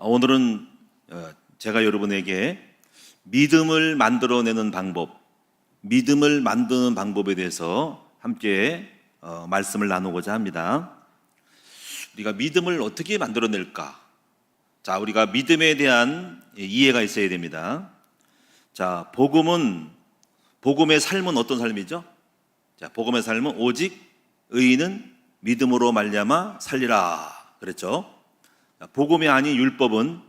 오늘은 제가 여러분에게 믿음을 만들어내는 방법, 믿음을 만드는 방법에 대해서 함께 말씀을 나누고자 합니다. 우리가 믿음을 어떻게 만들어낼까? 자, 우리가 믿음에 대한 이해가 있어야 됩니다. 자, 복음의 삶은 어떤 삶이죠? 자, 복음의 삶은 오직 의인은 믿음으로 말미암아 살리라 그랬죠. 복음이 아닌 율법은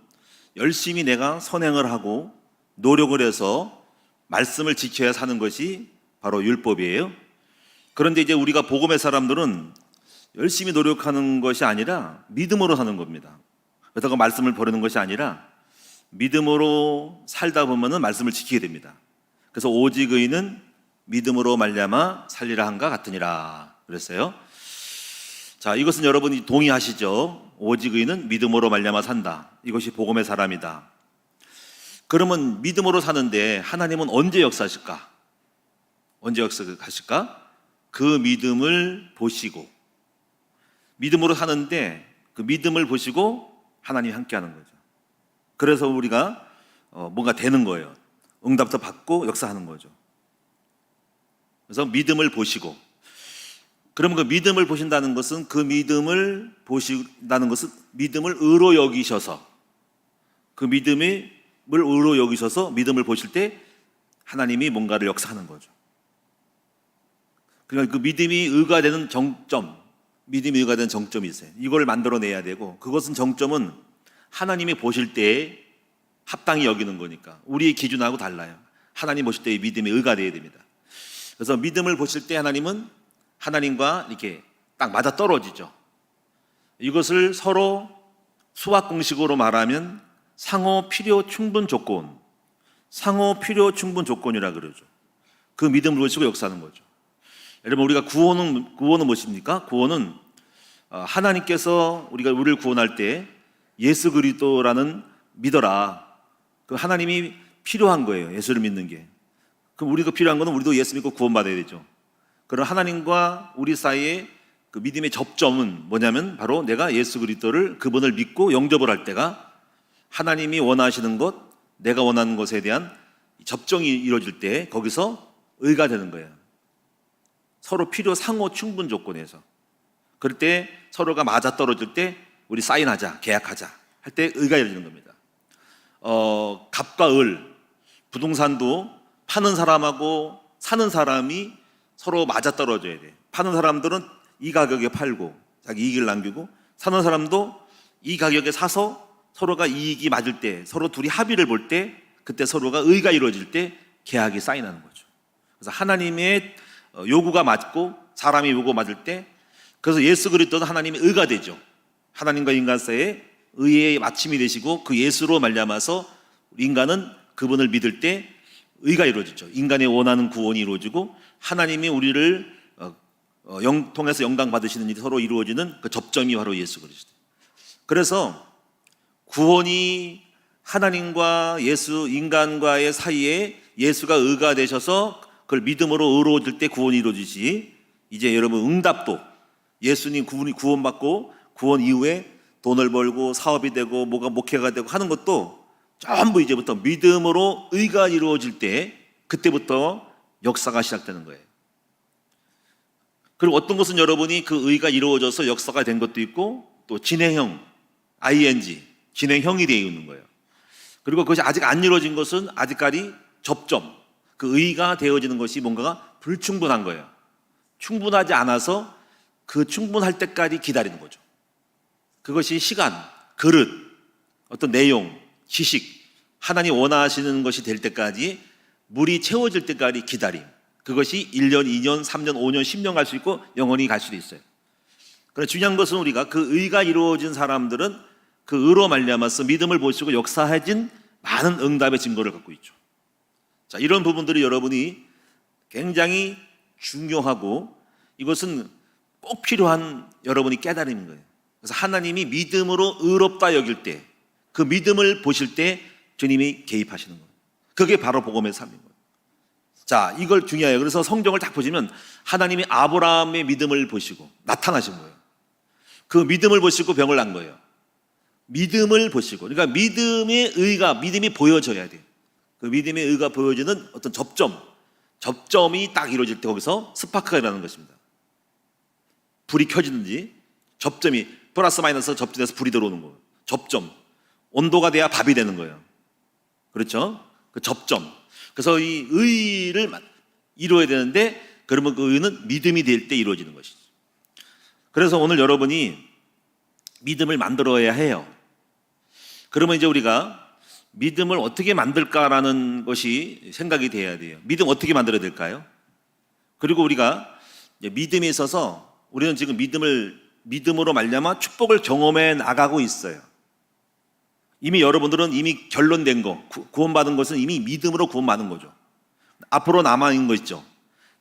열심히 내가 선행을 하고 노력을 해서 말씀을 지켜야 사는 것이 바로 율법이에요. 그런데 이제 우리가 복음의 사람들은 열심히 노력하는 것이 아니라 믿음으로 사는 겁니다. 그렇다고 말씀을 버리는 것이 아니라 믿음으로 살다 보면은 말씀을 지키게 됩니다. 그래서 오직 의인은 믿음으로 말미암아 살리라 한가 같으니라 그랬어요. 자, 이것은 여러분이 동의하시죠? 오직 의인은 믿음으로 말미암아 산다. 이것이 복음의 사람이다. 그러면 믿음으로 사는데 하나님은 언제 역사하실까? 언제 역사하실까? 그 믿음을 보시고, 믿음으로 사는데 그 믿음을 보시고 하나님이 함께하는 거죠. 그래서 우리가 뭔가 되는 거예요. 응답도 받고 역사하는 거죠. 그래서 믿음을 보시고, 그러면 그 믿음을 보신다는 것은 그 믿음을 보신다는 것은 믿음을 의로 여기셔서, 그 믿음을 의로 여기셔서 믿음을 보실 때 하나님이 뭔가를 역사하는 거죠. 그러니까 그 믿음이 의가 되는 정점, 믿음이 의가 되는 정점이 있어요. 이걸 만들어내야 되고, 그것은 정점은 하나님이 보실 때 합당히 여기는 거니까 우리의 기준하고 달라요. 하나님 보실 때 믿음이 의가 되어야 됩니다. 그래서 믿음을 보실 때 하나님은 하나님과 이렇게 딱 맞아 떨어지죠. 이것을 서로 수학 공식으로 말하면 상호 필요 충분 조건, 상호 필요 충분 조건이라 그러죠. 그 믿음을 보시고 역사하는 거죠. 여러분, 우리가 구원은 무엇입니까? 구원은 하나님께서 우리를 구원할 때 예수 그리스도라는 믿어라. 그 하나님이 필요한 거예요. 예수를 믿는 게. 그럼 우리가 필요한 거는 우리도 예수 믿고 구원받아야 되죠. 그럼 하나님과 우리 사이의 그 믿음의 접점은 뭐냐면 바로 내가 예수 그리스도를, 그분을 믿고 영접을 할 때가 하나님이 원하시는 것, 내가 원하는 것에 대한 접종이 이루어질 때 거기서 의가 되는 거예요. 서로 필요 상호 충분 조건에서. 그럴 때 서로가 맞아떨어질 때 우리 사인하자, 계약하자 할 때 의가 이루어지는 겁니다. 갑과 을, 부동산도 파는 사람하고 사는 사람이 서로 맞아떨어져야 돼. 파는 사람들은 이 가격에 팔고 자기 이익을 남기고, 사는 사람도 이 가격에 사서 서로가 이익이 맞을 때, 서로 둘이 합의를 볼 때, 그때 서로가 의가 이루어질 때 계약이 사인하는 거죠. 그래서 하나님의 요구가 맞고 사람의 요구가 맞을 때, 그래서 예수 그리스도는 하나님의 의가 되죠. 하나님과 인간 사이에 의의 마침이 되시고 그 예수로 말미암아서 인간은 그분을 믿을 때 의가 이루어지죠. 인간의 원하는 구원이 이루어지고 하나님이 우리를 통해서 영광 받으시는 일이 서로 이루어지는 그 접점이 바로 예수 그리스도. 그래서 구원이 하나님과 예수, 인간과의 사이에 예수가 의가 되셔서 그걸 믿음으로 의로워질 때 구원이 이루어지지, 이제 여러분 응답도 예수님 구원받고 구원 이후에 돈을 벌고 사업이 되고 뭐가 목회가 되고 하는 것도 전부 이제부터 믿음으로 의가 이루어질 때 그때부터 역사가 시작되는 거예요. 그리고 어떤 것은 여러분이 그 의가 이루어져서 역사가 된 것도 있고, 또 진행형, ing, 진행형이 되어 있는 거예요. 그리고 그것이 아직 안 이루어진 것은 아직까지 접점, 그 의가 되어지는 것이 뭔가가 불충분한 거예요. 충분하지 않아서 그 충분할 때까지 기다리는 거죠. 그것이 시간, 그릇, 어떤 내용, 지식, 하나님 원하시는 것이 될 때까지, 물이 채워질 때까지 기다림. 그것이 1년, 2년, 3년, 5년, 10년 갈 수 있고 영원히 갈 수도 있어요. 그러나 중요한 것은 우리가 그 의가 이루어진 사람들은 그 의로 말미암아서 믿음을 보시고 역사해진 많은 응답의 증거를 갖고 있죠. 자, 이런 부분들이 여러분이 굉장히 중요하고 이것은 꼭 필요한 여러분이 깨달음인 거예요. 그래서 하나님이 믿음으로 의롭다 여길 때, 그 믿음을 보실 때 주님이 개입하시는 거예요. 그게 바로 복음의 삶인 거예요. 자, 이걸 중요해요. 그래서 성경을 딱 보시면 하나님이 아브라함의 믿음을 보시고 나타나신 거예요. 그 믿음을 보시고 병을 난 거예요. 믿음을 보시고, 그러니까 믿음이 보여져야 돼요. 그 믿음의 의가 보여지는 어떤 접점이 딱 이루어질 때 거기서 스파크가 일어나는 것입니다. 불이 켜지든지 접점이 플러스 마이너스 접점에서 불이 들어오는 거예요. 접점. 온도가 돼야 밥이 되는 거예요. 그렇죠? 그 접점. 그래서 이 의를 이루어야 되는데, 그러면 그 의는 믿음이 될 때 이루어지는 것이죠. 그래서 오늘 여러분이 믿음을 만들어야 해요. 그러면 이제 우리가 믿음을 어떻게 만들까라는 것이 생각이 돼야 돼요. 믿음 어떻게 만들어야 될까요? 그리고 우리가 믿음에 있어서 우리는 지금 믿음으로 말미암아 축복을 경험해 나가고 있어요. 이미 여러분들은 이미 결론된 거, 구원받은 것은 이미 믿음으로 구원받은 거죠. 앞으로 남아있는 거 있죠.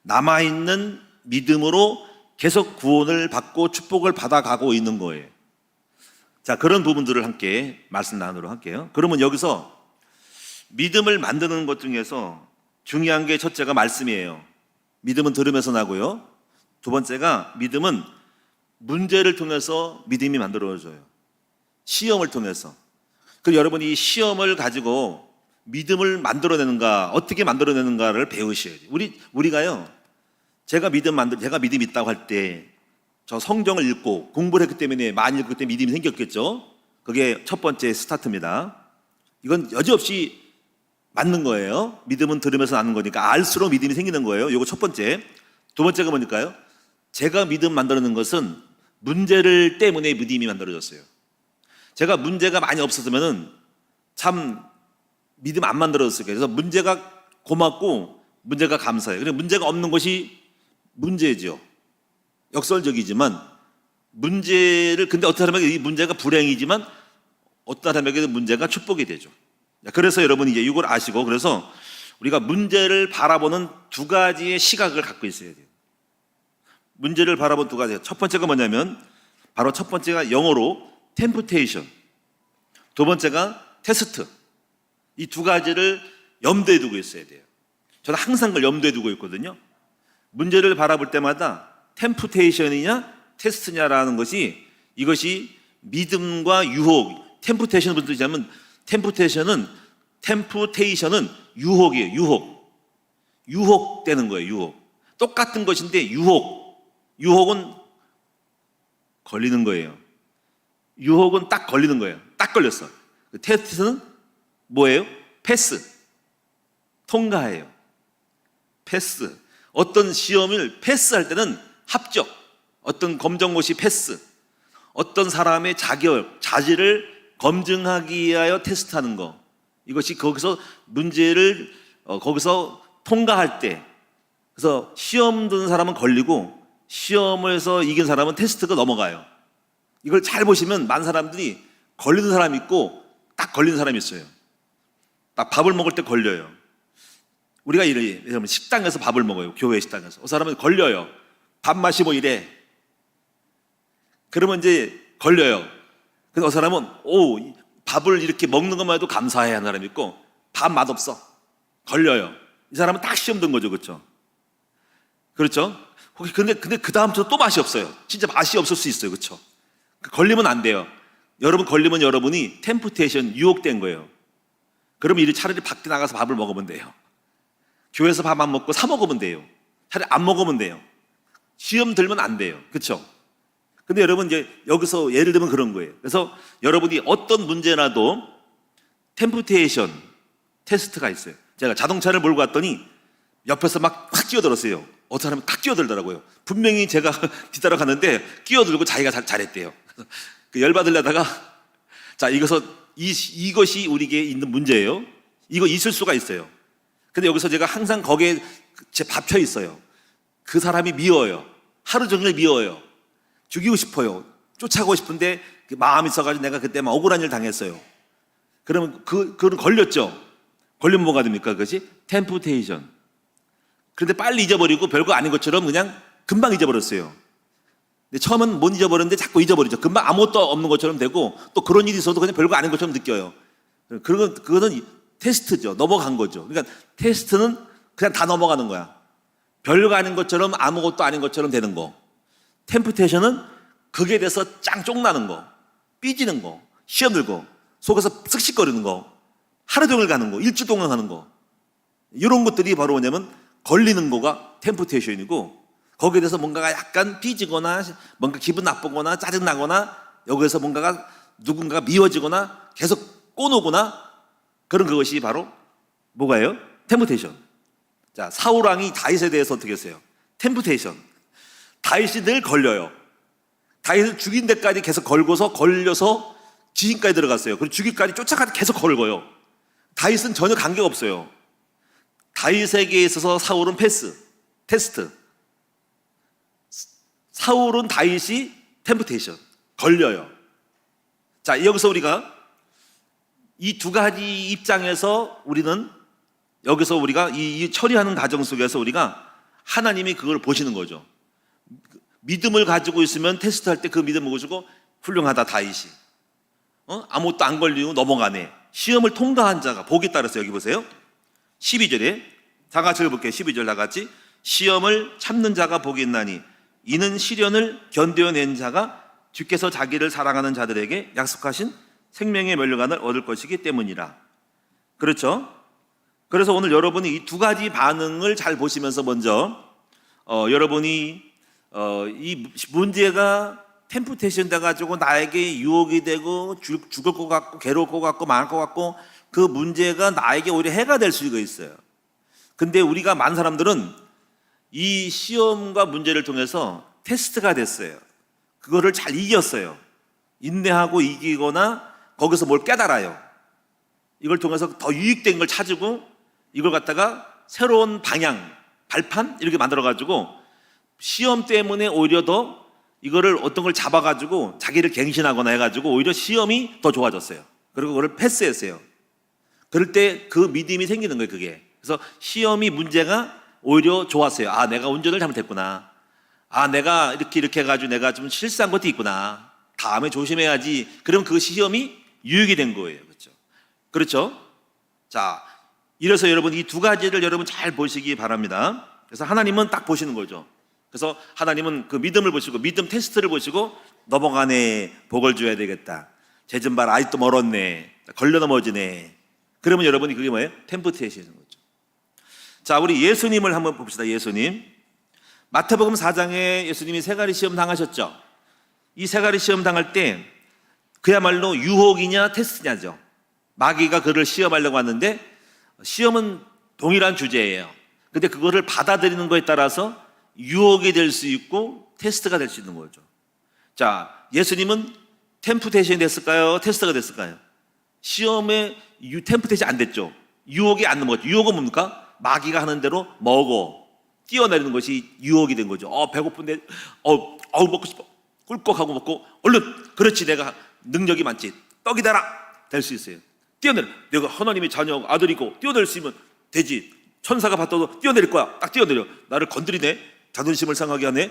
남아있는 믿음으로 계속 구원을 받고 축복을 받아가고 있는 거예요. 자, 그런 부분들을 함께 말씀 나누도록 할게요. 그러면 여기서 믿음을 만드는 것 중에서 중요한 게 첫째가 말씀이에요. 믿음은 들으면서 나고요. 두 번째가 믿음은 문제를 통해서 믿음이 만들어져요. 시험을 통해서. 그리고 여러분이 이 시험을 가지고 믿음을 만들어내는가, 어떻게 만들어내는가를 배우셔야 돼요. 우리가요, 제가 믿음이 있다고 할 때 저 성경을 읽고 공부를 했기 때문에, 많이 읽기 때문에 믿음이 생겼겠죠. 그게 첫 번째 스타트입니다. 이건 여지없이 맞는 거예요. 믿음은 들으면서 나는 거니까 알수록 믿음이 생기는 거예요. 이거 첫 번째. 두 번째가 뭐니까요? 제가 믿음 만들어낸 것은 문제를 때문에 믿음이 만들어졌어요. 제가 문제가 많이 없었으면은 참 믿음 안 만들어졌을 거예요. 그래서 문제가 고맙고 문제가 감사해요. 그래서 문제가 없는 것이 문제죠. 역설적이지만 근데 어떤 사람에게 이 문제가 불행이지만 어떤 사람에게는 문제가 축복이 되죠. 그래서 여러분이 이제 이걸 아시고, 그래서 우리가 문제를 바라보는 두 가지의 시각을 갖고 있어야 돼요. 문제를 바라본 두 가지. 첫 번째가 뭐냐면, 바로 첫 번째가 영어로 템프테이션, 두 번째가 테스트. 이 두 가지를 염두에 두고 있어야 돼요. 저는 항상 그걸 염두에 두고 있거든요. 문제를 바라볼 때마다 템프테이션이냐 테스트냐라는 것이, 이것이 믿음과 유혹, 템프테이션 무슨 뜻이냐면, 템프테이션은 유혹이에요. 유혹되는 거예요. 유혹. 똑같은 것인데 유혹은 걸리는 거예요. 유혹은 딱 걸리는 거예요. 딱 걸렸어. 테스트는 뭐예요? 패스. 통과해요. 패스. 어떤 시험을 패스할 때는 합격. 어떤 검정고시 패스. 어떤 사람의 자질을 검증하기 위하여 테스트하는 거. 이것이 거기서 문제를 거기서 통과할 때, 그래서 시험 드는 사람은 걸리고 시험에서 이긴 사람은 테스트가 넘어가요. 이걸 잘 보시면 많은 사람들이 걸리는 사람이 있고 딱 걸리는 사람이 있어요. 딱 밥을 먹을 때 걸려요. 우리가 이러면 식당에서 밥을 먹어요. 교회 식당에서. 그 사람은 걸려요. 밥 마시고 이래. 그러면 이제 걸려요. 그래서 그 사람은 밥을 이렇게 먹는 것만 해도 감사해야 하는 사람이 있고, 밥 맛없어. 걸려요. 이 사람은 딱 시험 든 거죠. 그렇죠? 그렇죠? 혹시 근데 그 다음부터 또 맛이 없어요. 진짜 맛이 없을 수 있어요. 그렇죠? 걸리면 안 돼요. 여러분 걸리면 여러분이 템프테이션, 유혹된 거예요. 그러면 이리 차라리 밖에 나가서 밥을 먹으면 돼요. 교회에서 밥 안 먹고 사 먹으면 돼요. 차라리 안 먹으면 돼요. 시험 들면 안 돼요. 그렇죠? 근데 여러분 이제 여기서 예를 들면 그런 거예요. 그래서 여러분이 어떤 문제라도 템프테이션 테스트가 있어요. 제가 자동차를 몰고 갔더니 옆에서 막 확 끼어들었어요. 어떤 사람은 딱 끼어들더라고요. 분명히 제가 뒤따라 갔는데 끼어들고 자기가 잘했대요. 열받으려다가, 자, 이것이 우리에게 있는 문제예요. 이거 있을 수가 있어요. 근데 여기서 제가 항상 거기에 제 밥혀 있어요. 그 사람이 미워요. 하루 종일 미워요. 죽이고 싶어요. 쫓아가고 싶은데 마음이 있어가지고 내가 그때 막 억울한 일 당했어요. 그러면 그건 걸렸죠. 걸리면 뭐가 됩니까? 그것이 템프테이션. 그런데 빨리 잊어버리고 별거 아닌 것처럼 그냥 금방 잊어버렸어요. 근데 처음은 못 잊어버렸는데 자꾸 잊어버리죠. 금방 아무것도 없는 것처럼 되고, 또 그런 일이 있어도 그냥 별거 아닌 것처럼 느껴요. 그거는 테스트죠. 넘어간 거죠. 그러니까 테스트는 그냥 다 넘어가는 거야. 별거 아닌 것처럼 아무것도 아닌 것처럼 되는 거. 템프테이션은 그게 돼서 짱 쫑나는 거, 삐지는 거, 시험 들고 속에서 쓱씩거리는 거, 하루 종일 가는 거, 일주일 동안 가는 거, 이런 것들이 바로 뭐냐면 걸리는 거가 템프테이션이고, 거기에 대해서 뭔가가 약간 삐지거나 뭔가 기분 나쁘거나 짜증나거나 여기에서 뭔가가 누군가가 미워지거나 계속 꼬노거나 그런 그것이 바로 뭐가요? 템프테이션. 자, 사울 왕이 다윗에 대해서 어떻게 했어요? 템프테이션. 다윗이 늘 걸려요. 다윗을 죽인 데까지 계속 걸려서 지진까지 들어갔어요. 그리고 죽이까지 쫓아가서 계속 걸고요. 다윗은 전혀 관계가 없어요. 다윗에게 있어서 사울은 테스트. 사울은 다윗이 템프테이션, 걸려요. 자, 여기서 우리가 이 두 가지 입장에서 우리는 여기서 우리가 이 처리하는 과정 속에서 우리가 하나님이 그걸 보시는 거죠. 믿음을 가지고 있으면 테스트할 때 그 믿음을 보시고 훌륭하다 다윗이. 아무것도 안 걸리고 넘어가네. 시험을 통과한 자가 복이 따랐어요. 여기 보세요. 12절에 다 같이 읽어볼게요. 12절 다 같이. 시험을 참는 자가 복이 있나니 이는 시련을 견뎌낸 자가 주께서 자기를 사랑하는 자들에게 약속하신 생명의 멸류관을 얻을 것이기 때문이라. 그렇죠? 그래서 오늘 여러분이 이 두 가지 반응을 잘 보시면서 먼저 여러분이 이 문제가 템프테이션 돼가지고 나에게 유혹이 되고 죽을 것 같고 괴로울 것 같고 망할 것 같고 그 문제가 나에게 오히려 해가 될 수가 있어요. 근데 우리가 많은 사람들은 이 시험과 문제를 통해서 테스트가 됐어요. 그거를 잘 이겼어요. 인내하고 이기거나 거기서 뭘 깨달아요. 이걸 통해서 더 유익된 걸 찾고 이걸 갖다가 새로운 방향, 발판 이렇게 만들어가지고 시험 때문에 오히려 더 이거를 어떤 걸 잡아가지고 자기를 갱신하거나 해가지고 오히려 시험이 더 좋아졌어요. 그리고 그걸 패스했어요. 그럴 때 그 믿음이 생기는 거예요, 그게. 그래서 시험이 문제가 오히려 좋았어요. 아, 내가 운전을 잘못했구나. 아, 내가 이렇게 해가지고 내가 좀 실수한 것도 있구나. 다음에 조심해야지. 그럼 그 시험이 유익이 된 거예요. 그렇죠? 그렇죠? 자, 이래서 여러분 이 두 가지를 여러분 잘 보시기 바랍니다. 그래서 하나님은 딱 보시는 거죠. 그래서 하나님은 그 믿음을 보시고 믿음 테스트를 보시고 넘어가네, 복을 줘야 되겠다. 쟤좀 봐라, 아직도 멀었네, 걸려 넘어지네. 그러면 여러분이 그게 뭐예요? 템프테이션인 거죠. 자, 우리 예수님을 한번 봅시다. 예수님 마태복음 4장에 예수님이 세가리 시험 당하셨죠. 이 세가리 시험 당할 때 그야말로 유혹이냐 테스트냐죠. 마귀가 그를 시험하려고 하는데 시험은 동일한 주제예요. 근데 그거를 받아들이는 거에 따라서 유혹이 될 수 있고 테스트가 될 수 있는 거죠. 자, 예수님은 템프테이션이 됐을까요? 테스트가 됐을까요? 시험에 템프테이션이 안 됐죠. 유혹이 안 넘어갔죠. 유혹은 뭡니까? 마귀가 하는 대로 먹어 뛰어내리는 것이 유혹이 된 거죠. 배고픈데 먹고 싶어 꿀꺽하고 먹고 얼른 그렇지 내가 능력이 많지 떡이 되라 될 수 있어요. 뛰어내려 내가 하나님의 자녀 아들이고 뛰어내릴 수 있으면 되지. 천사가 봤다도 뛰어내릴 거야. 딱 뛰어내려. 나를 건드리네. 자존심을 상하게 하네.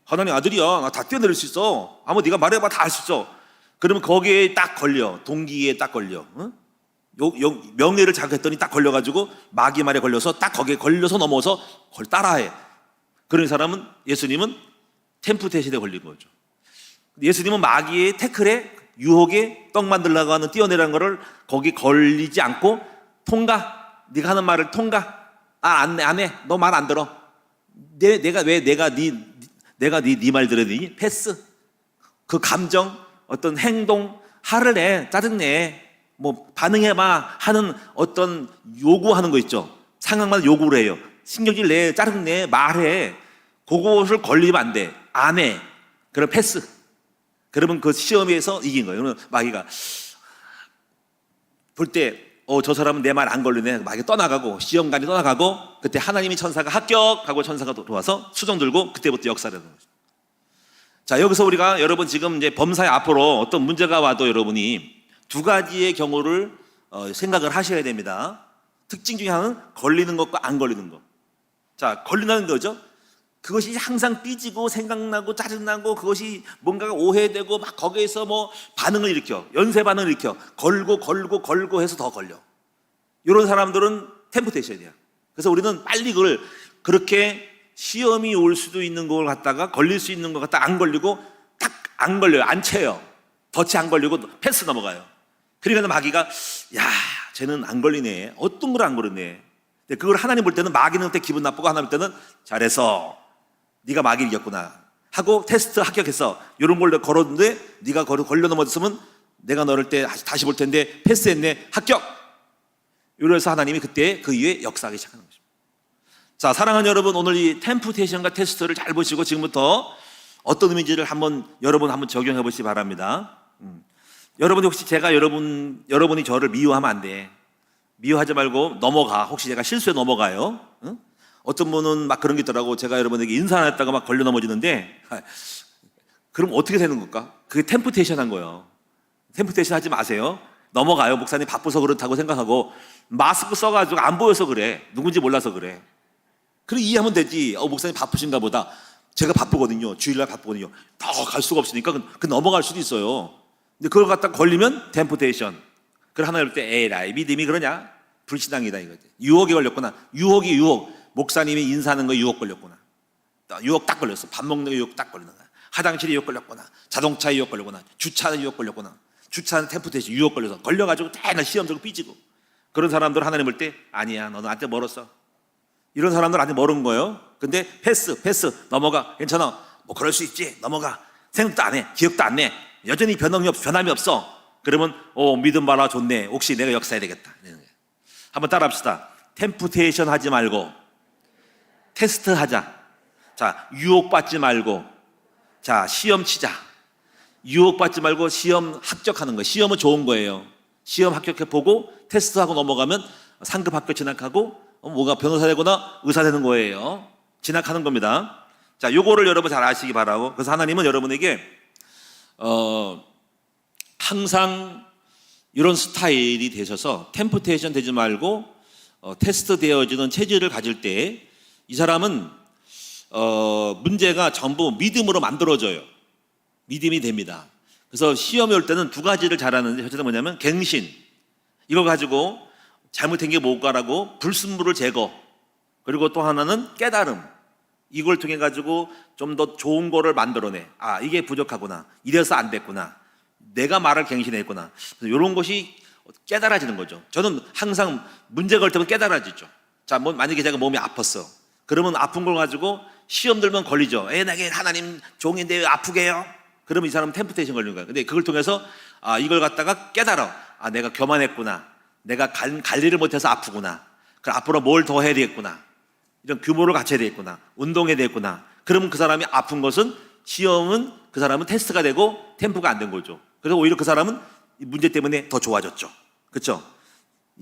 하나님 아들이야. 나 다 뛰어내릴 수 있어. 아무 네가 말해봐 다 할 수 있어. 그러면 거기에 딱 걸려. 동기에 딱 걸려. 응? 명예를 자극했더니 딱 걸려가지고 마귀 말에 걸려서 딱 거기에 걸려서 넘어서 그걸 따라해. 그런 사람은 예수님은 템프테이션에 걸린 거죠. 예수님은 마귀의 태클에 유혹에 떡 만들려고 하는 뛰어내라는 거를 거기 걸리지 않고 통과. 네가 하는 말을 통과. 안 해. 너 말 안 들어. 내가 네 말 들으니 패스. 그 감정, 어떤 행동, 화를 내, 짜증내, 뭐 반응해봐 하는 어떤 요구하는 거 있죠. 상황마다 요구를 해요. 신경질 내, 짜증내, 말해. 그것을 걸리면 안 돼. 안 해. 그럼 패스. 그러면 그 시험에서 이긴 거예요. 그러면 마귀가 볼 때 저 사람은 내 말 안 걸리네. 마귀가 떠나가고 시험관이 떠나가고 그때 하나님이 천사가 합격하고 천사가 들어와서 수정 들고 그때부터 역사를 하는 거죠. 자, 여기서 우리가 여러분 지금 이제 범사에 앞으로 어떤 문제가 와도 여러분이 두 가지의 경우를 생각을 하셔야 됩니다. 특징 중에 하나는 걸리는 것과 안 걸리는 것. 자, 걸린다는 거죠. 그것이 항상 삐지고 생각나고 짜증나고 그것이 뭔가가 오해되고 막 거기에서 뭐 반응을 일으켜 연쇄 반응을 일으켜 걸고 해서 더 걸려. 이런 사람들은 템프테이션이야. 그래서 우리는 빨리 그걸 그렇게 시험이 올 수도 있는 걸 갖다가 걸릴 수 있는 것 갖다 안 걸리고 딱 안 걸려요. 안 채요. 덫이 안 걸리고 패스 넘어가요. 그러니까 마귀가 야 쟤는 안 걸리네. 어떤 걸 안 걸리네. 근데 그걸 하나님 볼 때는 마귀는 그때 기분 나쁘고 하나님 볼 때는 잘해서 네가 마귀를 이겼구나 하고 테스트 합격했어. 이런 걸 걸었는데 네가 걸려 넘어졌으면 내가 너를 때 다시 볼 텐데 패스했네. 합격. 이래서 하나님이 그때 그 이후에 역사하기 시작하는 것입니다. 자, 사랑하는 여러분, 오늘 이 템프테이션과 테스트를 잘 보시고 지금부터 어떤 의미인지를 여러분 한번 적용해 보시기 바랍니다. 여러분이 혹시 제가 여러분이 저를 미워하면 안 돼. 미워하지 말고 넘어가. 혹시 제가 실수에 넘어가요. 응? 어떤 분은 막 그런 게 있더라고. 제가 여러분에게 인사 안 했다가 막 걸려 넘어지는데 그럼 어떻게 되는 걸까? 그게 템프테이션 한 거예요. 템프테이션 하지 마세요. 넘어가요. 목사님 바빠서 그렇다고 생각하고 마스크 써가지고 안 보여서 그래. 누군지 몰라서 그래. 그래 이해하면 되지. 목사님 바쁘신가 보다. 제가 바쁘거든요. 주일날 바쁘거든요. 더 갈 수가 없으니까 그 넘어갈 수도 있어요. 근데 그걸 갖다 걸리면 템프테이션. 그걸 하나 볼 때 에라이 믿음이 그러냐? 불신앙이다 이거지. 유혹에 걸렸구나. 유혹. 목사님이 인사하는 거에 유혹 걸렸구나. 유혹 딱 걸렸어. 밥 먹는 거 유혹 딱 걸렸나. 화장실에 유혹 걸렸구나. 자동차에 유혹 걸렸구나. 주차는 유혹 걸렸구나. 주차는 템프테이션 유혹 걸려서 걸려가지고 맨날 시험 들고 삐지고. 그런 사람들 하나님 볼 때 아니야 너는 나한테 멀었어. 이런 사람들 나한테 멀은 거예요. 근데 패스 넘어가. 괜찮아. 뭐 그럴 수 있지. 넘어가. 생각도 안 해. 기억도 안 내. 여전히 변함이 없어. 그러면 믿음 봐라 좋네. 혹시 내가 역사해야 되겠다. 한번 따라 합시다. 템프테이션 하지 말고 테스트 하자. 자, 유혹받지 말고 자, 시험 치자. 유혹받지 말고 시험 합격하는 거. 시험은 좋은 거예요. 시험 합격해 보고 테스트하고 넘어가면 상급 합격 진학하고 뭐가 변호사 되거나 의사 되는 거예요. 진학하는 겁니다. 자, 요거를 여러분 잘 아시기 바라고. 그래서 하나님은 여러분에게 항상 이런 스타일이 되셔서 템프테이션 되지 말고 테스트 되어지는 체질을 가질 때 이 사람은 문제가 전부 믿음으로 만들어져요. 믿음이 됩니다. 그래서 시험이 올 때는 두 가지를 잘하는데 첫째는 뭐냐면 갱신. 이걸 가지고 잘못된 게 뭘까라고 불순물을 제거. 그리고 또 하나는 깨달음. 이걸 통해 가지고 좀 더 좋은 거를 만들어내. 아, 이게 부족하구나. 이래서 안 됐구나. 내가 말을 갱신했구나. 이런 것이 깨달아지는 거죠. 저는 항상 문제가 올 때면 깨달아지죠. 자, 만약에 제가 몸이 아팠어. 그러면 아픈 걸 가지고 시험 들면 걸리죠. 내게 하나님 종인데 왜 아프게 해요? 그러면 이 사람은 템프테이션 걸리는 거예요. 근데 그걸 통해서 이걸 갖다가 깨달아. 내가 교만했구나. 내가 관리를 못해서 아프구나. 그럼 앞으로 뭘 더 해야 되겠구나. 이런 규모를 갖춰야 되겠구나. 운동해야 되겠구나. 그러면 그 사람이 아픈 것은 시험은 그 사람은 테스트가 되고 템프가 안 된 거죠. 그래서 오히려 그 사람은 이 문제 때문에 더 좋아졌죠. 그렇죠?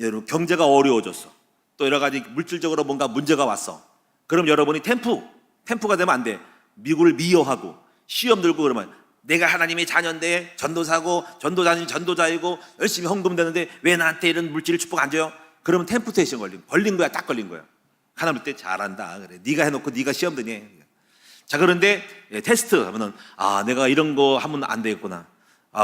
여러분 경제가 어려워졌어. 또 여러 가지 물질적으로 뭔가 문제가 왔어. 그럼 여러분이 템프가 되면 안 돼. 미국을 미워하고 시험 들고 그러면 내가 하나님의 자녀인데 전도사고 전도자이고 열심히 헌금되는데 왜 나한테 이런 물질 축복 안 줘요? 그러면 템프테이션 걸린 거야. 딱 걸린 거야. 하나님 때 잘한다. 그래. 네가 해놓고 네가 시험 드니. 자, 그런데 테스트 하면은 내가 이런 거 하면 안 되겠구나.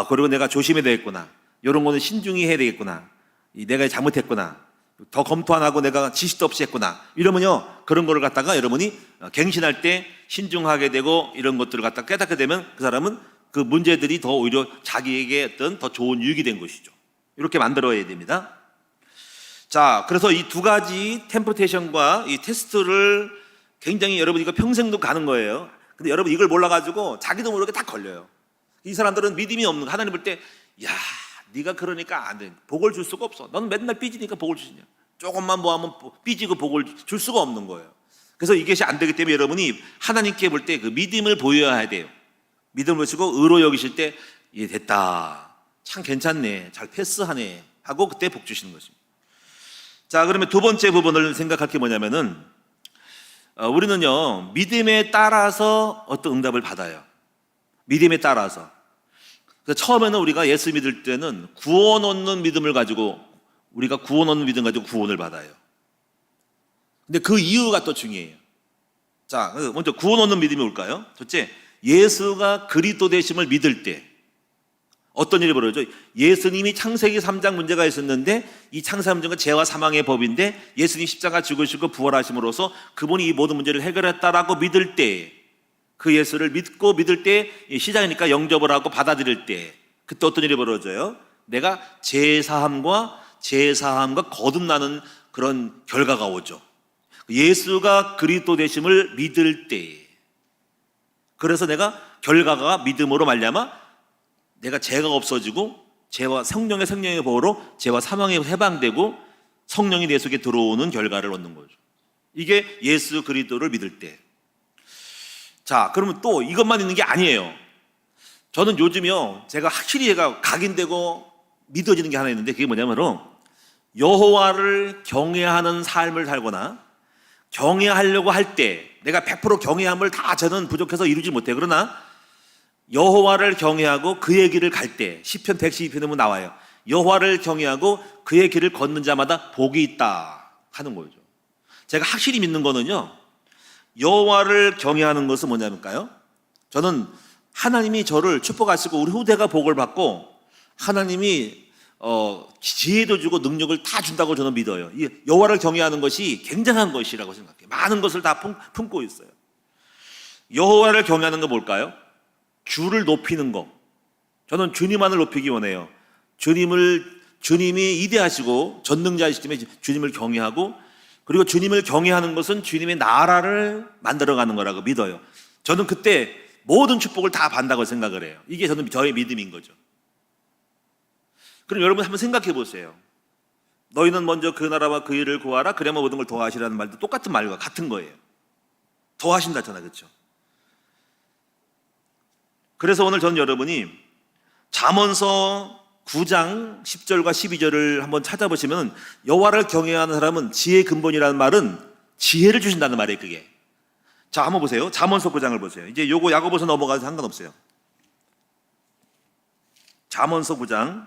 그리고 내가 조심해야 되겠구나. 이런 거는 신중히 해야 되겠구나. 내가 잘못했구나. 더 검토 안 하고 내가 지식도 없이 했구나. 이러면요, 그런 거를 갖다가 여러분이 갱신할 때 신중하게 되고 이런 것들을 갖다가 깨닫게 되면 그 사람은 그 문제들이 더 오히려 자기에게 어떤 더 좋은 유익이 된 것이죠. 이렇게 만들어야 됩니다. 자, 그래서 이 두 가지 템프테이션과 이 테스트를 굉장히 여러분 이거 평생도 가는 거예요. 근데 여러분 이걸 몰라가지고 자기도 모르게 다 걸려요. 이 사람들은 믿음이 없는 거. 하나님 볼 때, 네가 그러니까 안 돼. 복을 줄 수가 없어. 너는 맨날 삐지니까 복을 주시냐. 조금만 뭐 하면 삐지고 복을 줄 수가 없는 거예요. 그래서 이것이 안 되기 때문에 여러분이 하나님께 볼 때 그 믿음을 보여야 돼요. 믿음을 보시고 의로 여기실 때, 됐다. 참 괜찮네. 잘 패스하네. 하고 그때 복 주시는 것입니다. 자, 그러면 두 번째 부분을 생각할 게 뭐냐면은, 우리는요, 믿음에 따라서 어떤 응답을 받아요. 믿음에 따라서. 그래서 처음에는 우리가 예수 믿을 때는 구원 얻는 믿음을 가지고 우리가 구원 얻는 믿음 가지고 구원을 받아요. 근데 그 이유가 또 중요해요. 자, 먼저 구원 얻는 믿음이 올까요? 첫째, 예수가 그리스도 되심을 믿을 때 어떤 일이 벌어져? 예수님이 창세기 3장 문제가 있었는데 이 창세기 문제가 죄와 사망의 법인데 예수님 십자가 죽으시고 부활하심으로써 그분이 이 모든 문제를 해결했다라고 믿을 때, 그 예수를 믿고 믿을 때 시작이니까 영접을 하고 받아들일 때, 그때 어떤 일이 벌어져요? 내가 제사함과 거듭나는 그런 결과가 오죠. 예수가 그리스도 되심을 믿을 때, 그래서 내가 결과가 믿음으로 말미암아 내가 죄가 없어지고 죄와 성령의 보호로 죄와 사망에서 해방되고 성령이 내 속에 들어오는 결과를 얻는 거죠. 이게 예수 그리스도를 믿을 때. 자, 그러면 또 이것만 있는 게 아니에요. 저는 요즘요, 제가 각인되고 믿어지는 게 하나 있는데, 그게 뭐냐면 여호와를 경외하는 삶을 살거나 경외하려고 할 때 내가 100% 경외함을 다 저는 부족해서 이루지 못해요. 그러나 여호와를 경외하고 그의 길을 갈 때, 시편 112편에 보면 나와요. 여호와를 경외하고 그의 길을 걷는 자마다 복이 있다 하는 거죠. 제가 확실히 믿는 거는요, 여호와를 경외하는 것은 뭐냐면요, 저는 하나님이 저를 축복하시고 우리 후대가 복을 받고 하나님이 지혜도 주고 능력을 다 준다고 저는 믿어요. 이 여호와를 경외하는 것이 굉장한 것이라고 생각해요. 많은 것을 다 품고 있어요. 여호와를 경외하는 건 뭘까요? 주를 높이는 것. 저는 주님만을 높이기 원해요. 주님이 이대하시고 전능자이시기 때문에 주님을 경외하고, 그리고 주님을 경외하는 것은 주님의 나라를 만들어가는 거라고 믿어요. 저는 그때 모든 축복을 다 받는다고 생각을 해요. 이게 저의 믿음인 거죠. 그럼 여러분 한번 생각해 보세요. 너희는 먼저 그 나라와 그 일을 구하라, 그러면 모든 걸 더하시라는 말도 똑같은 말과 같은 거예요. 더하신다잖아요, 그렇죠? 그래서 오늘 저는 여러분이 잠언서 9장 10절과 12절을 한번 찾아보시면, 여호와를 경외하는 사람은 지혜의 근본이라는 말은 지혜를 주신다는 말이에요. 그게. 자, 한번 보세요. 잠언서 9장을 보세요. 이제 요거 야고보서 넘어가도 상관없어요. 잠언서 9장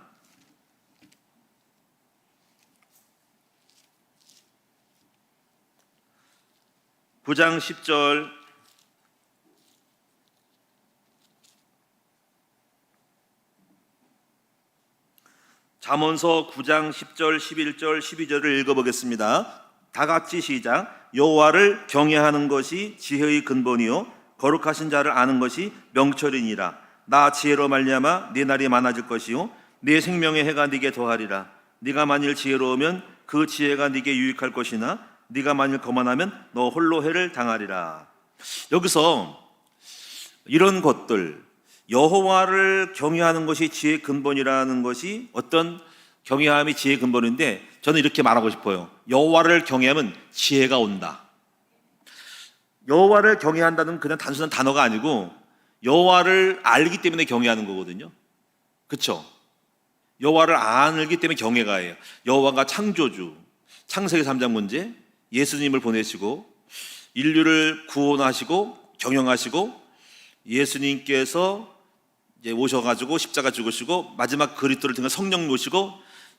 10절 잠언서 9장 10절, 11절, 12절을 읽어보겠습니다. 다 같이 시작. 여호와를 경외하는 것이 지혜의 근본이요 거룩하신 자를 아는 것이 명철이니라. 나 지혜로 말미암아 네 날이 많아질 것이요 네 생명의 해가 네게 더하리라. 네가 만일 지혜로우면 그 지혜가 네게 유익할 것이나 네가 만일 거만하면 너 홀로 해를 당하리라. 여기서 이런 것들, 여호와를 경외하는 것이 지혜의 근본이라는 것이 어떤 경외함이 지혜의 근본인데, 저는 이렇게 말하고 싶어요. 여호와를 경외하면 지혜가 온다. 여호와를 경외한다는 그냥 단순한 단어가 아니고 여호와를 알기 때문에 경외하는 거거든요. 그렇죠? 여호와를 알기 때문에 경외가 해요. 여호와가 창조주, 창세기 3장 문제, 예수님을 보내시고 인류를 구원하시고 경영하시고 예수님께서 이제 오셔가지고 십자가 죽으시고 마지막 그리스도를 통해 성령 모시고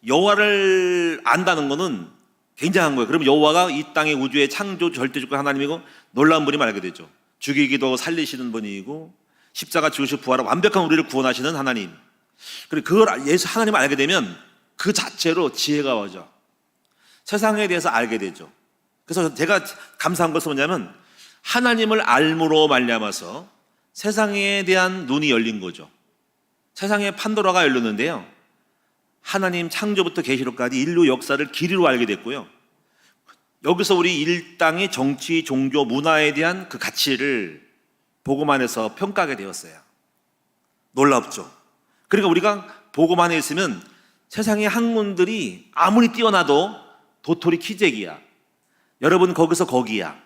여호와를 안다는 것은 굉장한 거예요. 그럼 여호와가 이 땅의 우주의 창조 절대주권 하나님이고 놀라운 분이 말하게 되죠. 죽이기도 살리시는 분이고 십자가 죽으시고 부활하고 완벽한 우리를 구원하시는 하나님. 그리고 그걸 예수 하나님을 알게 되면 그 자체로 지혜가 오죠. 세상에 대해서 알게 되죠. 그래서 제가 감사한 것은 뭐냐면 하나님을 알므로 말미암아서 세상에 대한 눈이 열린 거죠. 세상의 판도라가 열렸는데요, 하나님 창조부터 계시록까지 인류 역사를 길이로 알게 됐고요, 여기서 우리 일당의 정치, 종교, 문화에 대한 그 가치를 복음 안에서 평가하게 되었어요. 놀랍죠? 그러니까 우리가 복음 안에 있으면 세상의 학문들이 아무리 뛰어나도 도토리 키재기야. 여러분 거기서 거기야.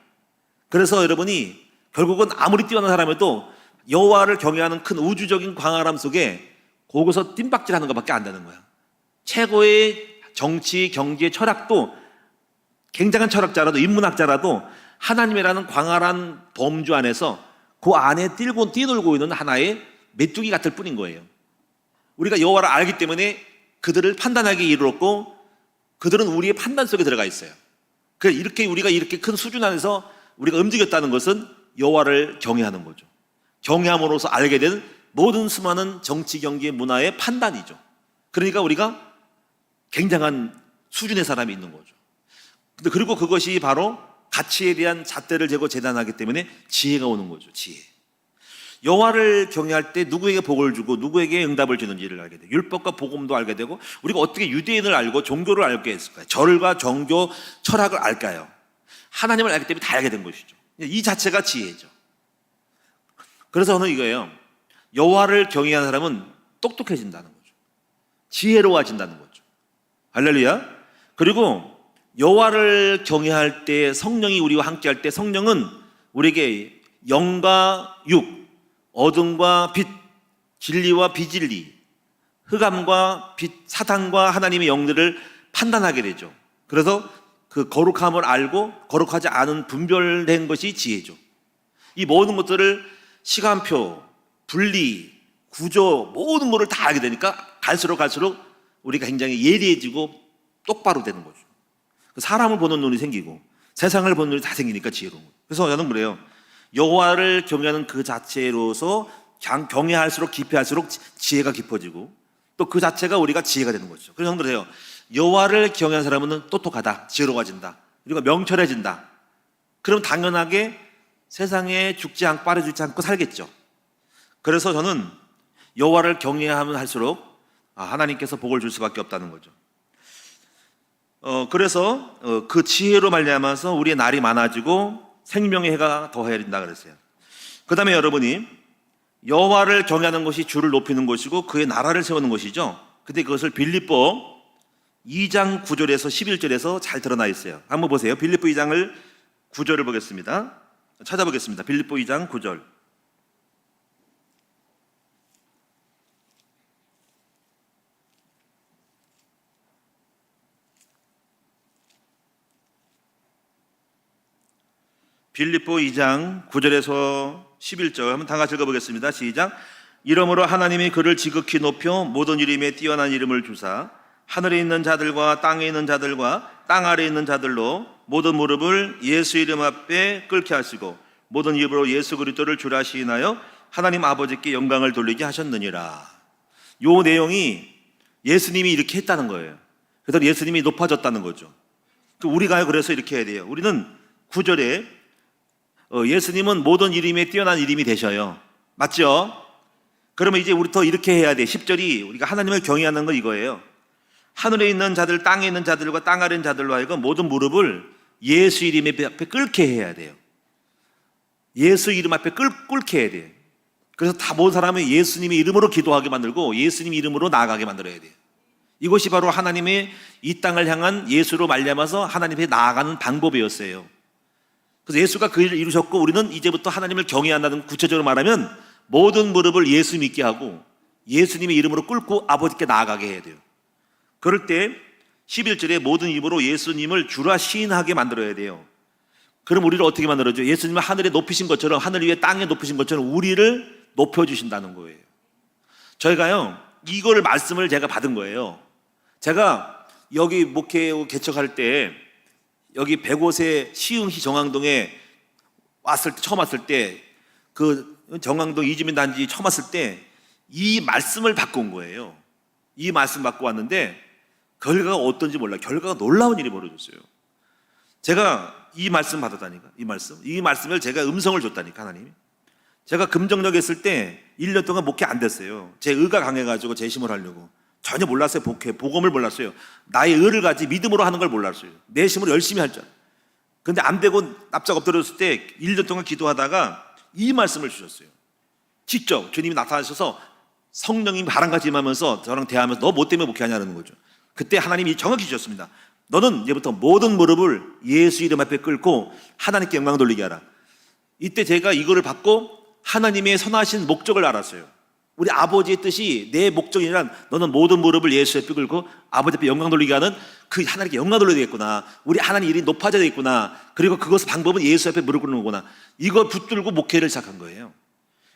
그래서 여러분이 결국은 아무리 뛰어난 사람에도 여호와를 경외하는 큰 우주적인 광활함 속에 거기서 뜀박질하는 것밖에 안 되는 거야. 최고의 정치, 경제, 철학도 굉장한 철학자라도 인문학자라도 하나님이라는 광활한 범주 안에서 그 안에 뛰돌고 있는 하나의 메뚜기 같을 뿐인 거예요. 우리가 여호와를 알기 때문에 그들을 판단하기 이르렀고 그들은 우리의 판단 속에 들어가 있어요. 우리가 이렇게 큰 수준 안에서 우리가 움직였다는 것은 여호와를 경외하는 거죠. 경외함으로써 알게 되는 모든 수많은 정치, 경제, 문화의 판단이죠. 그러니까 우리가 굉장한 수준의 사람이 있는 거죠. 근데 그리고 그것이 바로 가치에 대한 잣대를 재고 재단하기 때문에 지혜가 오는 거죠. 지혜. 여호와를 경외할 때 누구에게 복을 주고 누구에게 응답을 주는지를 알게 돼요. 율법과 복음도 알게 되고, 우리가 어떻게 유대인을 알고 종교를 알게 했을까요? 절과 종교, 철학을 알까요? 하나님을 알기 때문에 다 알게 된 것이죠. 이 자체가 지혜죠. 그래서 저는 이거예요. 여호와를 경외하는 사람은 똑똑해진다는 거죠. 지혜로워진다는 거죠. 할렐루야. 그리고 여호와를 경외할 때, 성령이 우리와 함께할 때, 성령은 우리에게 영과 육, 어둠과 빛, 진리와 비진리, 흑암과 빛, 사탄과 하나님의 영들을 판단하게 되죠. 그래서 그 거룩함을 알고 거룩하지 않은 분별된 것이 지혜죠. 이 모든 것들을 시간표, 분리, 구조, 모든 것을 다 알게 되니까 갈수록 우리가 굉장히 예리해지고 똑바로 되는 거죠. 사람을 보는 눈이 생기고 세상을 보는 눈이 다 생기니까 지혜로운 거예요. 그래서 저는 그래요. 여호와를 경외하는 그 자체로서 경외할수록 깊이할수록 지혜가 깊어지고, 또 그 자체가 우리가 지혜가 되는 거죠. 그래서 저는 그래요. 여호와를 경외하는 사람은 똑똑하다, 지혜로워진다, 그리고 명철해진다. 그럼 당연하게 세상에 죽지 않고 빠져들지 않고 살겠죠. 그래서 저는 여호와를 경외하면 할수록 하나님께서 복을 줄 수밖에 없다는 거죠. 그래서 그 지혜로 말미암아서 우리의 날이 많아지고 생명의 해가 더해진다 그랬어요. 그 다음에 여러분이 여호와를 경외하는 것이 주를 높이는 것이고 그의 나라를 세우는 것이죠. 근데 그것을 빌립보 2장 9절에서 11절에서 잘 드러나 있어요. 한번 보세요. 빌립보 2장을 9절을 보겠습니다. 찾아보겠습니다. 빌립보 2장 9절. 빌립보 2장 9절에서 11절 한번 다 같이 읽어보겠습니다. 시작. 이러므로 하나님이 그를 지극히 높여 모든 이름에 뛰어난 이름을 주사 하늘에 있는 자들과 땅에 있는 자들과 땅 아래에 있는 자들로 모든 무릎을 예수 이름 앞에 꿇게 하시고 모든 입으로 예수 그리스도를 주라 시인하여 하나님 아버지께 영광을 돌리게 하셨느니라. 요 내용이 예수님이 이렇게 했다는 거예요. 그래서 예수님이 높아졌다는 거죠. 우리가 그래서 이렇게 해야 돼요. 우리는 9절에 예수님은 모든 이름에 뛰어난 이름이 되셔요. 맞죠? 그러면 이제 우리 더 이렇게 해야 돼. 10절이 우리가 하나님을 경외하는 건 이거예요. 하늘에 있는 자들, 땅에 있는 자들과 땅 아래 있는 자들로 하여금 모든 무릎을 예수 이름 앞에 꿇게 해야 돼요. 예수 이름 앞에 꿇게 해야 돼요. 그래서 다 모든 사람이 예수님의 이름으로 기도하게 만들고 예수님 이름으로 나아가게 만들어야 돼요. 이것이 바로 하나님의 이 땅을 향한 예수로 말미암아서 하나님께 나아가는 방법이었어요. 그래서 예수가 그 일을 이루셨고 우리는 이제부터 하나님을 경외한다는, 구체적으로 말하면 모든 무릎을 예수 믿게 하고 예수님의 이름으로 꿇고 아버지께 나아가게 해야 돼요. 그럴 때 11절에 모든 입으로 예수님을 주라 시인하게 만들어야 돼요. 그럼 우리를 어떻게 만들어줘? 예수님을 하늘에 높이신 것처럼, 하늘 위에 땅에 높이신 것처럼 우리를 높여주신다는 거예요. 저희가요, 이거를 말씀을 제가 받은 거예요. 제가 여기 목회 개척할 때 여기 105세 시흥시 정왕동에 처음 왔을 때, 그 정왕동 이주민 단지 처음 왔을 때 이 말씀을 받고 온 거예요. 이 말씀 받고 왔는데 결과가 어떤지 몰라요. 결과가 놀라운 일이 벌어졌어요. 제가 이 말씀 받았다니까. 이 말씀을 제가 음성을 줬다니까, 하나님이. 제가 금정역에 있을 때 1년 동안 목회 안 됐어요. 제 의가 강해가지고 재심을 하려고. 전혀 몰랐어요. 복음을 몰랐어요. 나의 의를 가지 믿음으로 하는 걸 몰랐어요. 내심으로 열심히 할 줄. 근데 안 되고 납작 엎드렸을 때 1년 동안 기도하다가 이 말씀을 주셨어요. 직접 주님이 나타나셔서 성령님이 바람같이 임하면서 저랑 대하면서 너 뭐 때문에 목회하냐는 거죠. 그때 하나님이 정확히 주셨습니다. 너는 이제부터 모든 무릎을 예수 이름 앞에 꿇고 하나님께 영광 돌리게 하라. 이때 제가 이거를 받고 하나님의 선하신 목적을 알았어요. 우리 아버지의 뜻이, 내 목적이란 너는 모든 무릎을 예수 앞에 꿇고 아버지 앞에 영광 돌리게 하는, 그 하나님께 영광 돌려야 되겠구나. 우리 하나님 일이 높아져야 되겠구나. 그리고 그것의 방법은 예수 앞에 무릎 꿇는 거구나. 이걸 붙들고 목회를 시작한 거예요.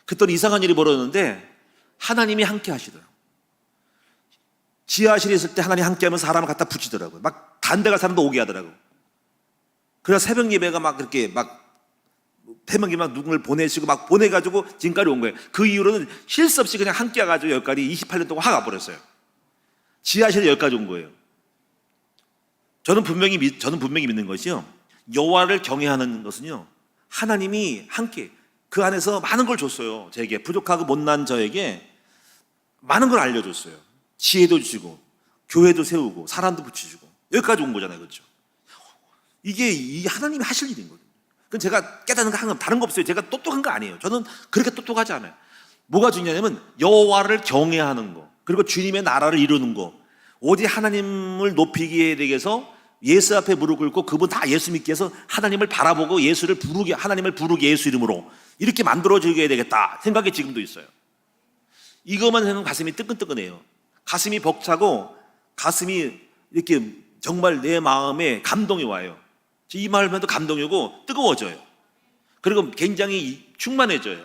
그랬더니 이상한 일이 벌어졌는데 하나님이 함께 하시더라고요. 지하실에 있을 때 하나님이 함께 하면서 사람을 갖다 붙이더라고요. 막 단대 갈 사람도 오게 하더라고요. 그래서 새벽 예배가 막 그렇게 막 태명이 막 누군가를 보내시고 막 보내가지고 지금까지 온 거예요. 그 이후로는 쉴 새 없이 그냥 함께 와가지고 여기까지 28년 동안 확 와버렸어요. 지하실에 여기까지 온 거예요. 저는 분명히 믿는 것이요, 여호와를 경외하는 것은요, 하나님이 함께 그 안에서 많은 걸 줬어요. 제게 부족하고 못난 저에게 많은 걸 알려줬어요. 지혜도 주시고 교회도 세우고 사람도 붙여주고 여기까지 온 거잖아요. 그렇죠? 이게 이 하나님이 하실 일인 거예요. 그건 제가 깨닫는 거 다른 거 없어요. 제가 똑똑한 거 아니에요. 저는 그렇게 똑똑하지 않아요. 뭐가 중요하냐면 여호와를 경외하는 거, 그리고 주님의 나라를 이루는 거, 오직 하나님을 높이기에 대해서 예수 앞에 무릎 꿇고 그분 다 예수 믿게 해서 하나님을 바라보고 예수를 부르게, 하나님을 부르게 예수 이름으로 이렇게 만들어주게 되겠다 생각이 지금도 있어요. 이것만 해도 가슴이 뜨끈뜨끈해요. 가슴이 벅차고 가슴이 이렇게 정말 내 마음에 감동이 와요. 이 말만 해도 감동이 오고 뜨거워져요. 그리고 굉장히 충만해져요.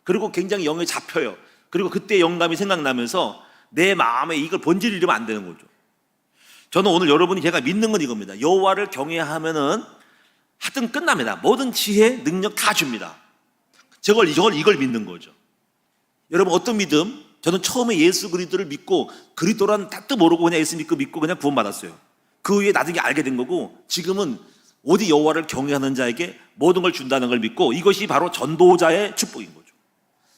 그리고 굉장히 영에 잡혀요. 그리고 그때 영감이 생각나면서 내 마음에 이걸 본질을 잃으면 안 되는 거죠. 저는 오늘 여러분이 제가 믿는 건 이겁니다. 여호와를 경외하면은 하여튼 끝납니다. 모든 지혜, 능력 다 줍니다. 이걸 믿는 거죠. 여러분 어떤 믿음? 저는 처음에 예수 그리스도를 믿고 그리스도란 뜻도 모르고 그냥 예수 믿고 그냥 구원받았어요. 그 후에 나중에 알게 된 거고 지금은 오직 여호와를 경외하는 자에게 모든 걸 준다는 걸 믿고 이것이 바로 전도자의 축복인 거죠.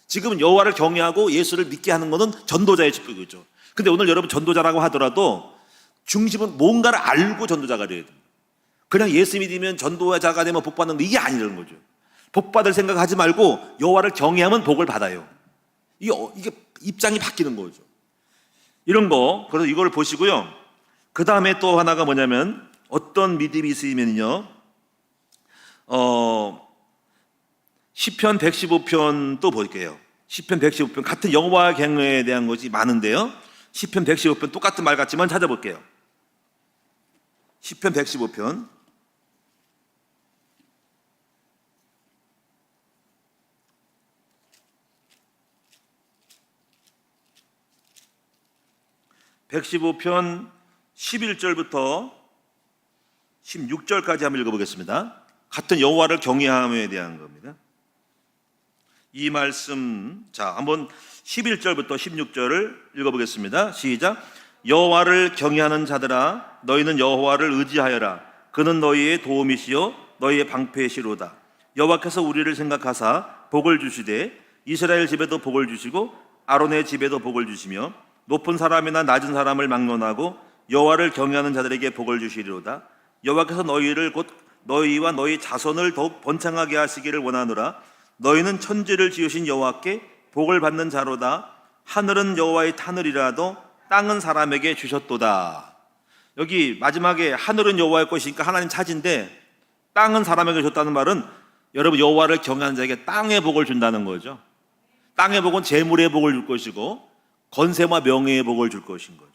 지금은 여호와를 경외하고 예수를 믿게 하는 것은 전도자의 축복이죠. 근데 오늘 여러분 전도자라고 하더라도 중심은 뭔가를 알고 전도자가 돼야 됩니다. 그냥 예수 믿으면 전도자가 되면 복 받는 거 이게 아니라는 거죠. 복 받을 생각하지 말고 여호와를 경외하면 복을 받아요. 이게 입장이 바뀌는 거죠. 이런 거, 그래서 이걸 보시고요. 그 다음에 또 하나가 뭐냐면 어떤 믿음이 있으면요, 시편 115편 또 볼게요. 시편 115편 같은 여호와 경외에 대한 것이 많은데요. 시편 115편 똑같은 말 같지만 찾아볼게요. 시편 115편 115편 11절부터 16절까지 한번 읽어보겠습니다. 같은 여호와를 경외함에 대한 겁니다. 이 말씀, 자, 한번 11절부터 16절을 읽어보겠습니다. 시작. 여호와를 경외하는 자들아, 너희는 여호와를 의지하여라. 그는 너희의 도움이시요 너희의 방패시로다. 여호와께서 우리를 생각하사 복을 주시되 이스라엘 집에도 복을 주시고 아론의 집에도 복을 주시며 높은 사람이나 낮은 사람을 막론하고 여호와를 경외하는 자들에게 복을 주시리로다. 여호와께서 너희를 곧 너희와 너희 자손을 더욱 번창하게 하시기를 원하노라. 너희는 천지를 지으신 여호와께 복을 받는 자로다. 하늘은 여호와의 하늘이라도 땅은 사람에게 주셨도다. 여기 마지막에 하늘은 여호와의 것이니까 하나님 차지인데 땅은 사람에게 줬다는 말은 여러분 여호와를 경외하는 자에게 땅의 복을 준다는 거죠. 땅의 복은 재물의 복을 줄 것이고 건세와 명예의 복을 줄 것인 거죠.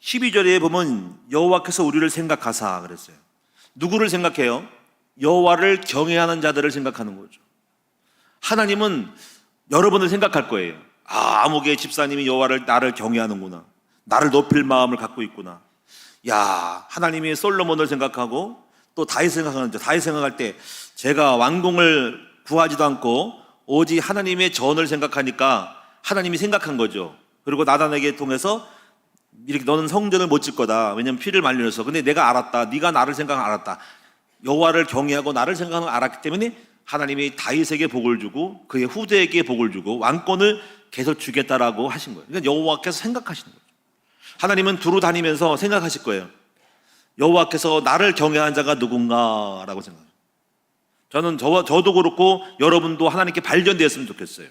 12절에 보면 여호와께서 우리를 생각하사 그랬어요. 누구를 생각해요? 여호와를 경외하는 자들을 생각하는 거죠. 하나님은 여러분을 생각할 거예요. 아무개 집사님이 여호와를 나를 경외하는구나. 나를 높일 마음을 갖고 있구나. 야, 하나님이 솔로몬을 생각하고 또 다윗 생각하는 자. 다윗 생각할 때 제가 왕궁을 구하지도 않고 오직 하나님의 전을 생각하니까 하나님이 생각한 거죠. 그리고 나단에게 통해서 이렇게 너는 성전을 못 질 거다. 왜냐하면 피를 말려서. 근데 내가 알았다. 네가 나를 생각하면 알았다. 여호와를 경외하고 나를 생각하는 걸 알았기 때문에 하나님이 다윗에게 복을 주고 그의 후대에게 복을 주고 왕권을 계속 주겠다라고 하신 거예요. 그러니까 여호와께서 생각하시는 거죠. 하나님은 두루 다니면서 생각하실 거예요. 여호와께서 나를 경외하는 자가 누군가라고 생각해요. 저는 저도 그렇고 여러분도 하나님께 발견되었으면 좋겠어요.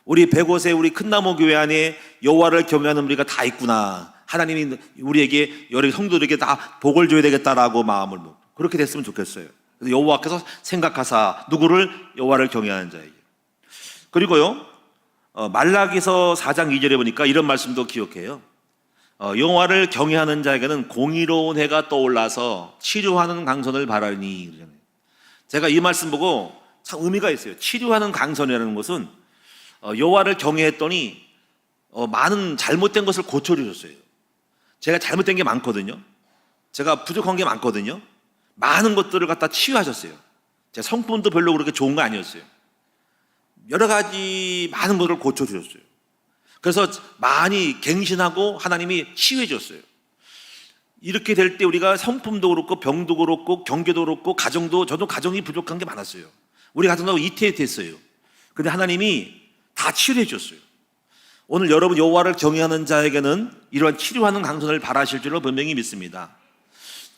우리 100곳의 우리 큰나무 교회 안에 여호와를 경외하는 우리가 다 있구나. 하나님이 우리에게 여러 성도들에게 다 복을 줘야 되겠다라고 마음을 먹고 그렇게 됐으면 좋겠어요. 그래서 여호와께서 생각하사 누구를? 여호와를 경외하는 자에게. 그리고요 말라기서 4장 2절에 보니까 이런 말씀도 기억해요. 여호와를 경외하는 자에게는 공의로운 해가 떠올라서 치료하는 강선을 바라니 그러잖아요. 제가 이 말씀 보고 참 의미가 있어요. 치료하는 강선이라는 것은 여호와를 경외했더니 많은 잘못된 것을 고쳐주셨어요. 제가 잘못된 게 많거든요. 제가 부족한 게 많거든요. 많은 것들을 갖다 치유하셨어요. 제 성품도 별로 그렇게 좋은 거 아니었어요. 여러 가지 많은 것을 고쳐주셨어요. 그래서 많이 갱신하고 하나님이 치유해 줬어요. 이렇게 될 때 우리가 성품도 그렇고 병도 그렇고 경계도 그렇고 가정도, 저도 가정이 부족한 게 많았어요. 우리 같은 경우 이태했어요. 근데 하나님이 다 치료해 줬어요. 오늘 여러분 여호와를 경외하는 자에게는 이러한 치료하는 강선을 바라실 줄로 분명히 믿습니다.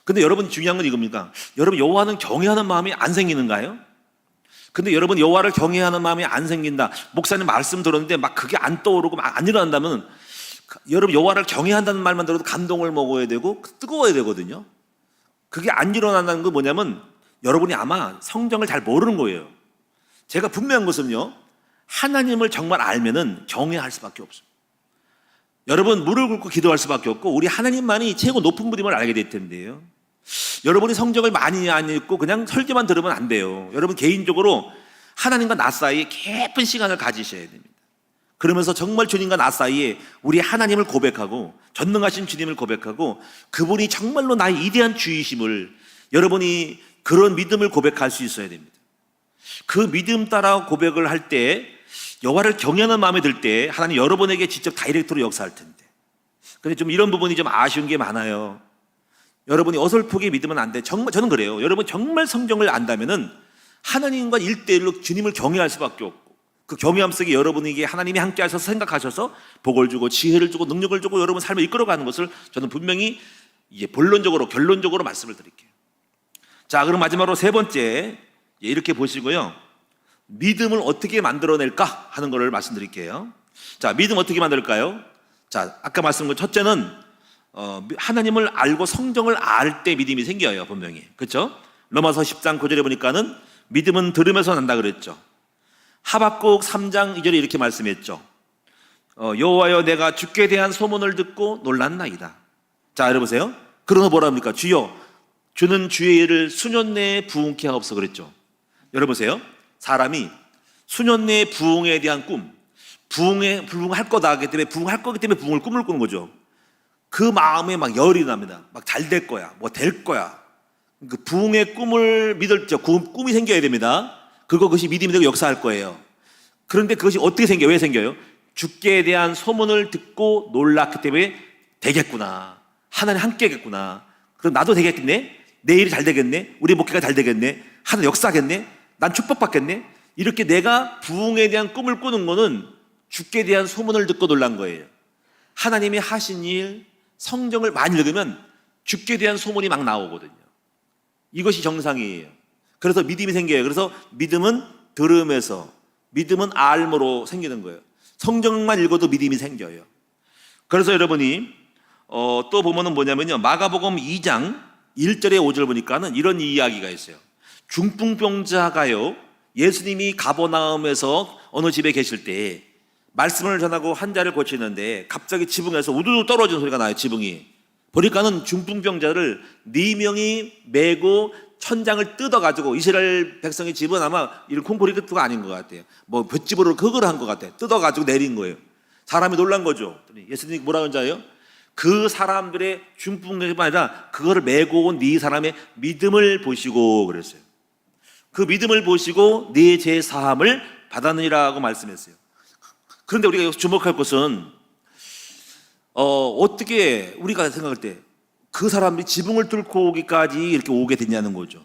근데 여러분 중요한 건 이겁니까? 여러분 여호와는 경외하는 마음이 안 생기는가요? 근데 여러분 여호와를 경외하는 마음이 안 생긴다. 목사님 말씀 들었는데 막 그게 안 떠오르고 막 안 일어난다면 여러분 여호와를 경외한다는 말만 들어도 감동을 먹어야 되고 뜨거워야 되거든요. 그게 안 일어난다는 건 뭐냐면 여러분이 아마 성경을 잘 모르는 거예요. 제가 분명한 것은요, 하나님을 정말 알면은 경외할 수밖에 없어요. 여러분 무릎 꿇고 기도할 수밖에 없고 우리 하나님만이 최고 높은 분임을 알게 될 텐데요. 여러분이 성경을 많이 안 읽고 그냥 설교만 들으면 안 돼요. 여러분 개인적으로 하나님과 나 사이에 깊은 시간을 가지셔야 됩니다. 그러면서 정말 주님과 나 사이에 우리 하나님을 고백하고 전능하신 주님을 고백하고 그분이 정말로 나의 위대한 주이심을 여러분이 그런 믿음을 고백할 수 있어야 됩니다. 그 믿음 따라 고백을 할 때 여호와를 경외하는 마음이 들 때 하나님 여러분에게 직접 다이렉트로 역사할 텐데, 근데 좀 이런 부분이 좀 아쉬운 게 많아요. 여러분이 어설프게 믿으면 안 돼. 정말 저는 그래요. 여러분 정말 성경을 안다면은 하나님과 1대1로 주님을 경외할 수밖에 없고 그 경외함 속에 여러분에게 하나님이 함께 하셔서 생각하셔서 복을 주고 지혜를 주고 능력을 주고 여러분 삶을 이끌어가는 것을 저는 분명히 이제 본론적으로 결론적으로 말씀을 드릴게요. 자, 그럼 마지막으로 세 번째 이렇게 보시고요. 믿음을 어떻게 만들어낼까 하는 것을 말씀드릴게요. 자, 믿음 어떻게 만들까요? 자, 아까 말씀드린 첫째는 하나님을 알고 성경을 알 때 믿음이 생겨요. 분명히. 그렇죠? 로마서 10장 9절에 보니까는 믿음은 들으면서 난다 그랬죠. 하박국 3장 2절에 이렇게 말씀했죠. 여호와여 내가 주께 대한 소문을 듣고 놀랐나이다. 자, 여러분 보세요. 그러나 뭐라 합니까? 주여 주는 주의 일을 수년 내에 부응케 하옵소서 그랬죠. 여러분 보세요. 사람이 수년 내에 부응에 대한 꿈, 부응할 거다 하기 때문에 부응할 거기 때문에 부응을 꿈을 꾸는 거죠. 그 마음에 막 열이 납니다. 막 잘 될 거야, 뭐 될 거야. 그 부응의 꿈을 믿을 때 꿈이 생겨야 됩니다. 그것이 믿음이 되고 역사할 거예요. 그런데 그것이 어떻게 생겨요? 왜 생겨요? 주께 대한 소문을 듣고 놀랐기 때문에 되겠구나. 하나님 함께겠구나. 그럼 나도 되겠네. 내 일이 잘 되겠네. 우리 목회가 잘 되겠네. 하나님 역사하겠네. 난 축복받겠네. 이렇게 내가 부흥에 대한 꿈을 꾸는 거는 주께 대한 소문을 듣고 놀란 거예요. 하나님이 하신 일, 성경을 많이 읽으면 주께 대한 소문이 막 나오거든요. 이것이 정상이에요. 그래서 믿음이 생겨요. 그래서 믿음은 들음에서, 믿음은 알므로 생기는 거예요. 성경만 읽어도 믿음이 생겨요. 그래서 여러분이 또 보면은 뭐냐면요, 마가복음 2장 1절에 5절 보니까는 이런 이야기가 있어요. 중풍병자가요, 예수님이 가버나움에서 어느 집에 계실 때 말씀을 전하고 환자를 고치는데 갑자기 지붕에서 우두두 떨어지는 소리가 나요. 지붕이 보니까는 중풍병자를 4명이 메고 천장을 뜯어가지고, 이스라엘 백성의 집은 아마 이런 콘크리트가 아닌 것 같아요. 뭐 볏집으로 그걸 한 것 같아요. 뜯어가지고 내린 거예요. 사람이 놀란 거죠. 예수님이 뭐라고 하는지 알아요? 그 사람들의 중풍병자뿐 아니라 그거를 메고 온 네 사람의 믿음을 보시고 그랬어요. 그 믿음을 보시고 네 죄 사함을 받았느니라고 말씀했어요. 그런데 우리가 여기서 주목할 것은 어떻게 우리가 생각할 때 그 사람들이 지붕을 뚫고 오기까지 이렇게 오게 됐냐는 거죠.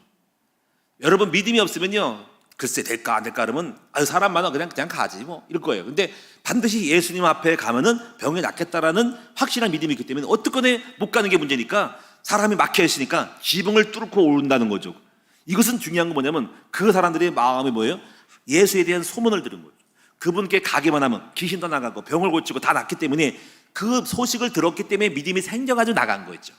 여러분 믿음이 없으면요, 글쎄 될까 안 될까 그러면 사람 많아 그냥 가지 뭐 이럴 거예요. 근데 반드시 예수님 앞에 가면은 병이 낫겠다라는 확실한 믿음이 있기 때문에 어떻게 못 가는 게 문제니까 사람이 막혀 있으니까 지붕을 뚫고 온다는 거죠. 이것은 중요한 건 뭐냐면 그 사람들의 마음이 뭐예요? 예수에 대한 소문을 들은 거죠. 그분께 가기만 하면 귀신도 나가고 병을 고치고 다 낫기 때문에 그 소식을 들었기 때문에 믿음이 생겨가지고 나간 거였죠.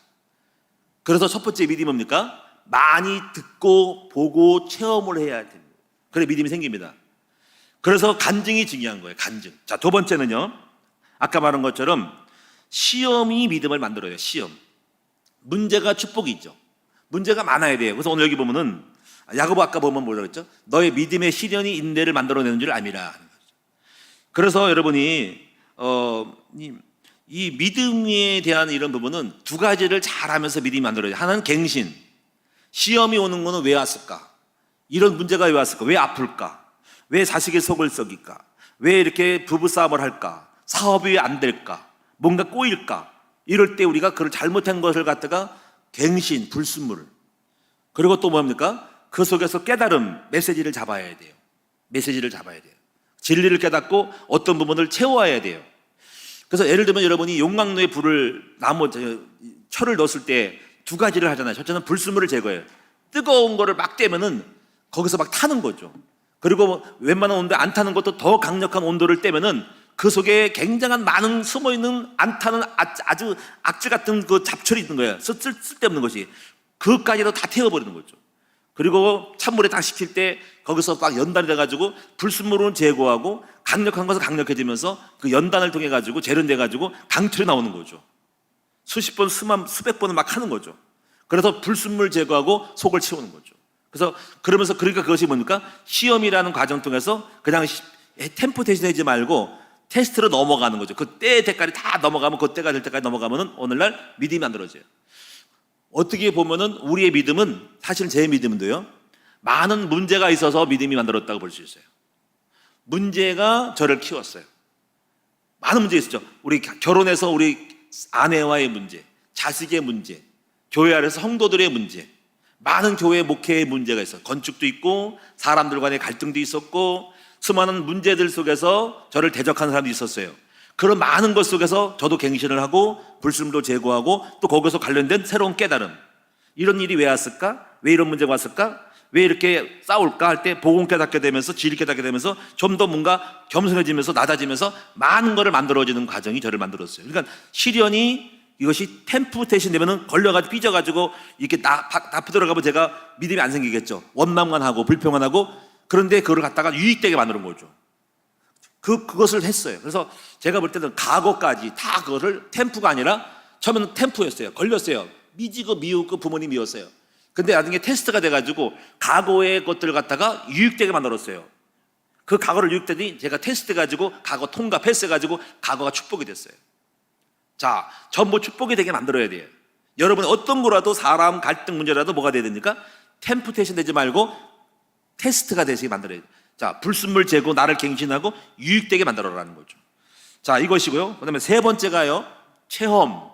그래서 첫 번째 믿음이 뭡니까? 많이 듣고 보고 체험을 해야 됩니다. 그래 믿음이 생깁니다. 그래서 간증이 중요한 거예요. 간증. 자, 두 번째는요, 아까 말한 것처럼 시험이 믿음을 만들어요. 시험. 문제가 축복이 있죠. 문제가 많아야 돼요. 그래서 오늘 여기 보면은 야고보 아까 보면 뭐라고 그랬죠? 너의 믿음의 시련이 인내를 만들어내는 줄 암이라. 그래서 여러분이 이 믿음에 대한 이런 부분은 두 가지를 잘하면서 믿음이 만들어져요. 하나는 갱신. 시험이 오는 거는 왜 왔을까? 이런 문제가 왜 왔을까? 왜 아플까? 왜 자식의 속을 썩일까? 왜 이렇게 부부싸움을 할까? 사업이 왜 안 될까? 뭔가 꼬일까? 이럴 때 우리가 그걸 잘못한 것을 갖다가 갱신, 불순물. 그리고 또 뭡니까? 그 속에서 깨달음, 메시지를 잡아야 돼요. 메시지를 잡아야 돼요. 진리를 깨닫고 어떤 부분을 채워야 돼요. 그래서 예를 들면 여러분이 용광로에 철을 넣었을 때 두 가지를 하잖아요. 첫째는 불순물을 제거해요. 뜨거운 거를 막 떼면은 거기서 막 타는 거죠. 그리고 웬만한 온도에 안 타는 것도 더 강력한 온도를 떼면은 그 속에 굉장한 많은 숨어있는 안 타는 아주 악재 같은 그 잡철이 있는 거예요. 쓸데없는 것이. 그것까지도 다 태워버리는 거죠. 그리고 찬물에 딱 식힐 때 거기서 막 연단이 돼가지고 불순물은 제거하고 강력한 것은 강력해지면서 그 연단을 통해 가지고 재련돼 가지고 강철이 나오는 거죠. 수십 번, 수백 번을 막 하는 거죠. 그래서 불순물 제거하고 속을 채우는 거죠. 그러면서 그러니까 그것이 뭡니까? 시험이라는 과정 통해서 그냥 템포테이션 하지 말고 테스트로 넘어가는 거죠. 그 때의 때까지 다 넘어가면 그 때가 될 때까지 넘어가면은 오늘날 믿음이 만들어져요. 어떻게 보면은 우리의 믿음은 사실 제 믿음도요. 많은 문제가 있어서 믿음이 만들었다고 볼 수 있어요. 문제가 저를 키웠어요. 많은 문제 있었죠. 우리 결혼해서 우리 아내와의 문제, 자식의 문제, 교회 안에서 성도들의 문제, 많은 교회 목회의 문제가 있어요. 건축도 있고 사람들 간의 갈등도 있었고 수많은 문제들 속에서 저를 대적하는 사람도 있었어요. 그런 많은 것 속에서 저도 갱신을 하고 불순물도 제거하고 또 거기서 관련된 새로운 깨달음, 이런 일이 왜 왔을까? 왜 이런 문제가 왔을까? 왜 이렇게 싸울까? 할 때 복음 깨닫게 되면서 질 깨닫게 되면서 좀 더 뭔가 겸손해지면서 낮아지면서 많은 것을 만들어지는 과정이 저를 만들었어요. 그러니까 시련이 이것이 템프테이션 되면은 걸려가지고 삐져가지고 이렇게 나프 들어가면 제가 믿음이 안 생기겠죠. 원망만 하고 불평만 하고. 그런데 그걸 갖다가 유익되게 만드는 거죠. 그것을 했어요. 그래서 제가 볼 때는 과거까지 다 그거를 템프가 아니라 처음에는 템프였어요. 걸렸어요. 미지고 미우고 부모님 미웠어요. 근데 나중에 테스트가 돼가지고 과거의 것들을 갖다가 유익되게 만들었어요. 그 과거를 유익되더니 제가 테스트해가지고 과거 통과 패스해가지고 과거가 축복이 됐어요. 자, 전부 축복이 되게 만들어야 돼요. 여러분 어떤 거라도 사람 갈등 문제라도 뭐가 돼야 됩니까? 템프테이션 되지 말고 테스트가 되게 만들어야 돼요. 자, 불순물 제거, 나를 갱신하고 유익되게 만들어라는 거죠. 자, 이것이고요. 그 다음에 세 번째가요, 체험.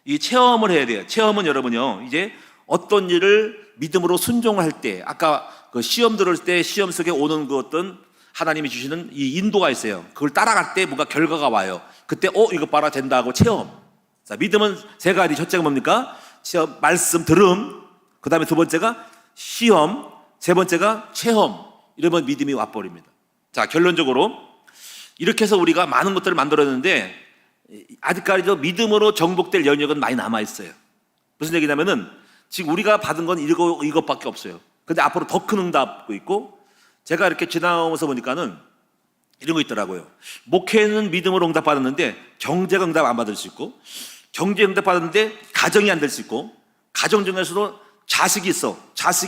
이 체험을 해야 돼요. 체험은 여러분요, 이제 어떤 일을 믿음으로 순종할 때, 아까 그 시험 들을 때 시험 속에 오는 그 어떤 하나님이 주시는 이 인도가 있어요. 그걸 따라갈 때 뭔가 결과가 와요. 그때 이거 봐라 된다 하고 체험. 자, 믿음은 세 가지. 첫째가 뭡니까? 체험, 말씀, 들음. 그 다음에 두 번째가 시험. 세 번째가 체험. 이러면 믿음이 와버립니다. 자, 결론적으로 이렇게 해서 우리가 많은 것들을 만들었는데 아직까지도 믿음으로 정복될 영역은 많이 남아있어요. 무슨 얘기냐면은 지금 우리가 받은 건 이것밖에 없어요. 근데 앞으로 더 큰 응답도 있고, 제가 이렇게 지나오면서 보니까는 이런 거 있더라고요. 목회는 믿음으로 응답 받았는데 경제가 응답 안 받을 수 있고, 경제 응답 받았는데 가정이 안 될 수 있고, 가정 중에서도 자식이 있어.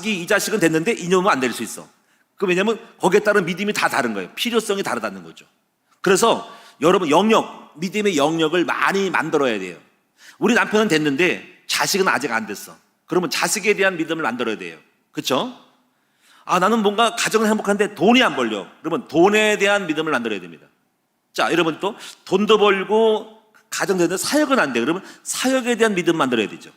이 자식은 됐는데 이놈은 안 될 수 있어. 그 왜냐면 거기에 따른 믿음이 다 다른 거예요. 필요성이 다르다는 거죠. 그래서 여러분 믿음의 영역을 많이 만들어야 돼요. 우리 남편은 됐는데 자식은 아직 안 됐어. 그러면 자식에 대한 믿음을 만들어야 돼요. 그렇죠? 나는 뭔가 가정은 행복한데 돈이 안 벌려. 그러면 돈에 대한 믿음을 만들어야 됩니다. 자, 여러분 또 돈도 벌고 가정 되는데 사역은 안 돼. 그러면 사역에 대한 믿음 만들어야 되죠.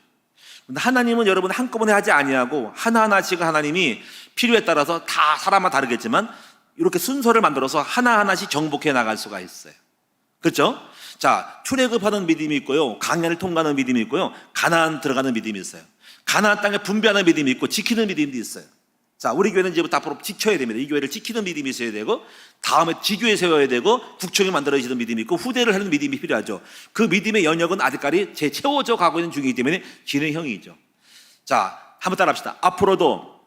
근데 하나님은 여러분 한꺼번에 하지 아니하고 하나하나씩 하나님이 필요에 따라서 다 사람마다 다르겠지만 이렇게 순서를 만들어서 하나하나씩 정복해 나갈 수가 있어요. 그렇죠? 자, 출애굽하는 믿음이 있고요, 강야를 통과하는 믿음이 있고요, 가나안 들어가는 믿음이 있어요. 가나안 땅에 분배하는 믿음이 있고 지키는 믿음도 있어요. 자, 우리 교회는 이제부터 앞으로 지켜야 됩니다. 이 교회를 지키는 믿음이 있어야 되고, 다음에 지교에 세워야 되고, 국정이 만들어지는 믿음이 있고, 후대를 하는 믿음이 필요하죠. 그 믿음의 영역은 아직까지 채워져 가고 있는 중이기 때문에 진행형이죠. 자, 한번 따라합시다. 앞으로도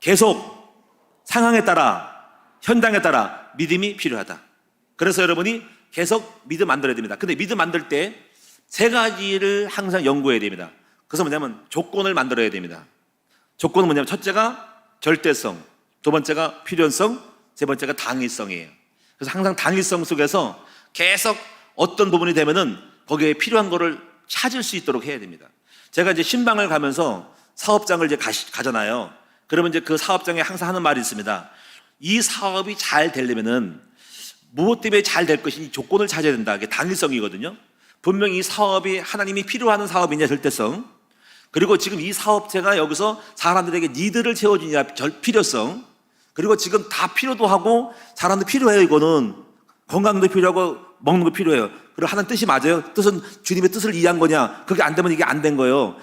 계속 상황에 따라, 현장에 따라 믿음이 필요하다. 그래서 여러분이 계속 믿음 만들어야 됩니다. 근데 믿음 만들 때 세 가지를 항상 연구해야 됩니다. 그래서 뭐냐면 조건을 만들어야 됩니다. 조건은 뭐냐면 첫째가 절대성, 두 번째가 필연성, 세 번째가 당위성이에요. 그래서 항상 당위성 속에서 계속 어떤 부분이 되면은 거기에 필요한 거를 찾을 수 있도록 해야 됩니다. 제가 이제 신방을 가면서 사업장을 이제 가잖아요. 그러면 이제 그 사업장에 항상 하는 말이 있습니다. 이 사업이 잘 되려면은 무엇 때문에 잘 될 것인지 조건을 찾아야 된다. 이게 당위성이거든요. 분명히 이 사업이 하나님이 필요한 사업이냐, 절대성. 그리고 지금 이 사업체가 여기서 사람들에게 니드를 채워주냐, 필요성. 그리고 지금 다 필요도 하고 사람도 필요해요. 이거는 건강도 필요하고 먹는 거 필요해요. 그리고 하나님 뜻이 맞아요. 뜻은 주님의 뜻을 이해한 거냐. 그게 안 되면 이게 안 된 거예요.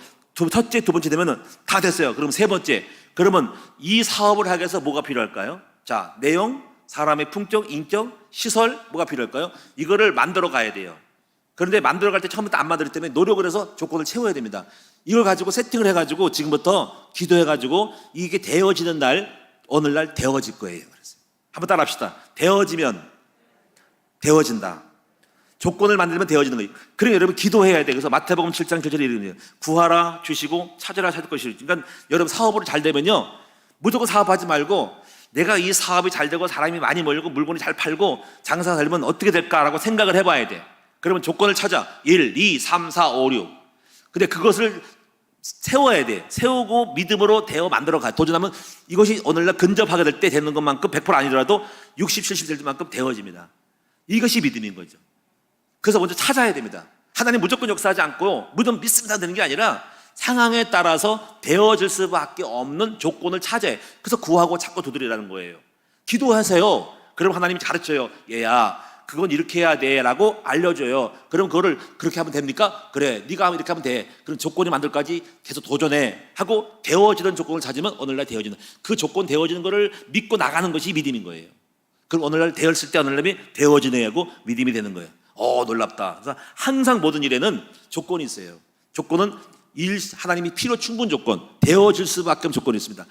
첫째, 두 번째 되면 다 됐어요. 그럼 세 번째. 그러면 이 사업을 하기 위해서 뭐가 필요할까요? 자, 내용, 사람의 품격, 인격, 시설, 뭐가 필요할까요? 이거를 만들어 가야 돼요. 그런데 만들어 갈 때 처음부터 안 만들기 때문에 노력을 해서 조건을 채워야 됩니다. 이걸 가지고 세팅을 해가지고 지금부터 기도해가지고 이게 되어지는 날, 오늘날 되어질 거예요. 그래서 한번 따라 합시다. 되어지면 되어진다. 조건을 만들면 되어지는 거예요. 그러니까 여러분 기도해야 돼요. 그래서 마태복음 7장 7절에 이르는 구하라 주시고 찾으라 찾을 것이요. 그러니까 여러분 사업으로 잘 되면요, 무조건 사업하지 말고 내가 이 사업이 잘 되고 사람이 많이 몰리고 물건이 잘 팔고 장사가 잘 되면 어떻게 될까라고 생각을 해봐야 돼. 그러면 조건을 찾아. 1, 2, 3, 4, 5, 6. 근데 그것을 세워야 돼. 세우고 믿음으로 되어 만들어 가. 도전하면 이것이 오늘날 근접하게 될 때 되는 것만큼 100% 아니더라도 60, 70 될 때만큼 되어집니다. 이것이 믿음인 거죠. 그래서 먼저 찾아야 됩니다. 하나님 무조건 역사하지 않고 무조건 믿습니다 되는 게 아니라 상황에 따라서 되어질 수밖에 없는 조건을 찾아야. 그래서 구하고 찾고 두드리라는 거예요. 기도하세요. 그럼 하나님이 가르쳐요. 얘야, 그건 이렇게 해야 돼 라고 알려줘요. 그럼 그거를 그렇게 하면 됩니까? 그래, 네가 하면 이렇게 하면 돼. 그럼 조건이 만들까지 계속 도전해 하고 되어지는 조건을 찾으면 오늘날 되어지는, 그 조건 되어지는 거를 믿고 나가는 것이 믿음인 거예요. 그럼 오늘날 되었을 때 오늘날이 되어지네 하고 믿음이 되는 거예요. 놀랍다. 그래서 항상 모든 일에는 조건이 있어요. 조건은 하나님이 필요 충분 조건, 되어질 수밖에 없는 조건이 있습니다.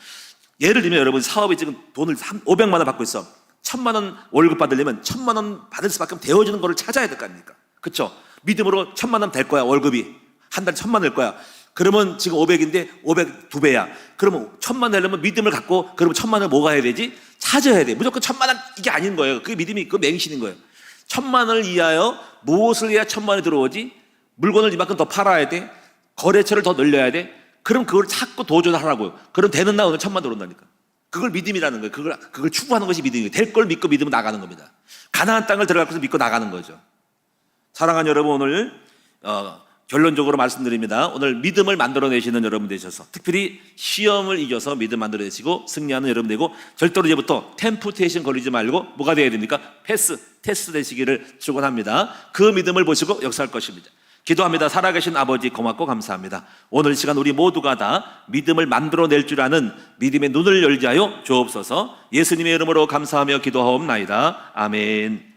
예를 들면 여러분 사업에 지금 돈을 500만 원 받고 있어. 1000만 원 월급 받으려면 1000만 원 받을 수밖에 없는 되어지는 거를 찾아야 될 거 아닙니까? 그렇죠? 믿음으로 1000만 원 될 거야. 월급이 한 달에 1000만 원 될 거야. 그러면 지금 500인데 500 2배야. 그러면 1000만 되려면 믿음을 갖고, 그러면 1000만 원을 뭐가 해야 되지? 찾아야 돼. 무조건 1000만 원 이게 아닌 거예요. 그게 믿음이, 그 맹신인 거예요. 1000만 원을 위하여 무엇을 해야 1000만 원이 들어오지? 물건을 이만큼 더 팔아야 돼. 거래처를 더 늘려야 돼. 그럼 그걸 찾고 도전하라고요. 그럼 되는 날 오늘 1000만 들어온다니까. 그걸 믿음이라는 거예요. 그걸 추구하는 것이 믿음이에요. 될 걸 믿고 믿으면 나가는 겁니다. 가나안 땅을 들어가서 믿고 나가는 거죠. 사랑하는 여러분, 오늘 결론적으로 말씀드립니다. 오늘 믿음을 만들어내시는 여러분 되셔서, 특별히 시험을 이겨서 믿음 만들어내시고 승리하는 여러분 되고, 절대로 이제부터 템프테이션 걸리지 말고 뭐가 되어야 됩니까? 테스트 되시기를 축원합니다. 그 믿음을 보시고 역사할 것입니다. 기도합니다. 살아계신 아버지 고맙고 감사합니다. 오늘 시간 우리 모두가 다 믿음을 만들어낼 줄 아는 믿음의 눈을 열게 하여 주옵소서. 예수님의 이름으로 감사하며 기도하옵나이다. 아멘.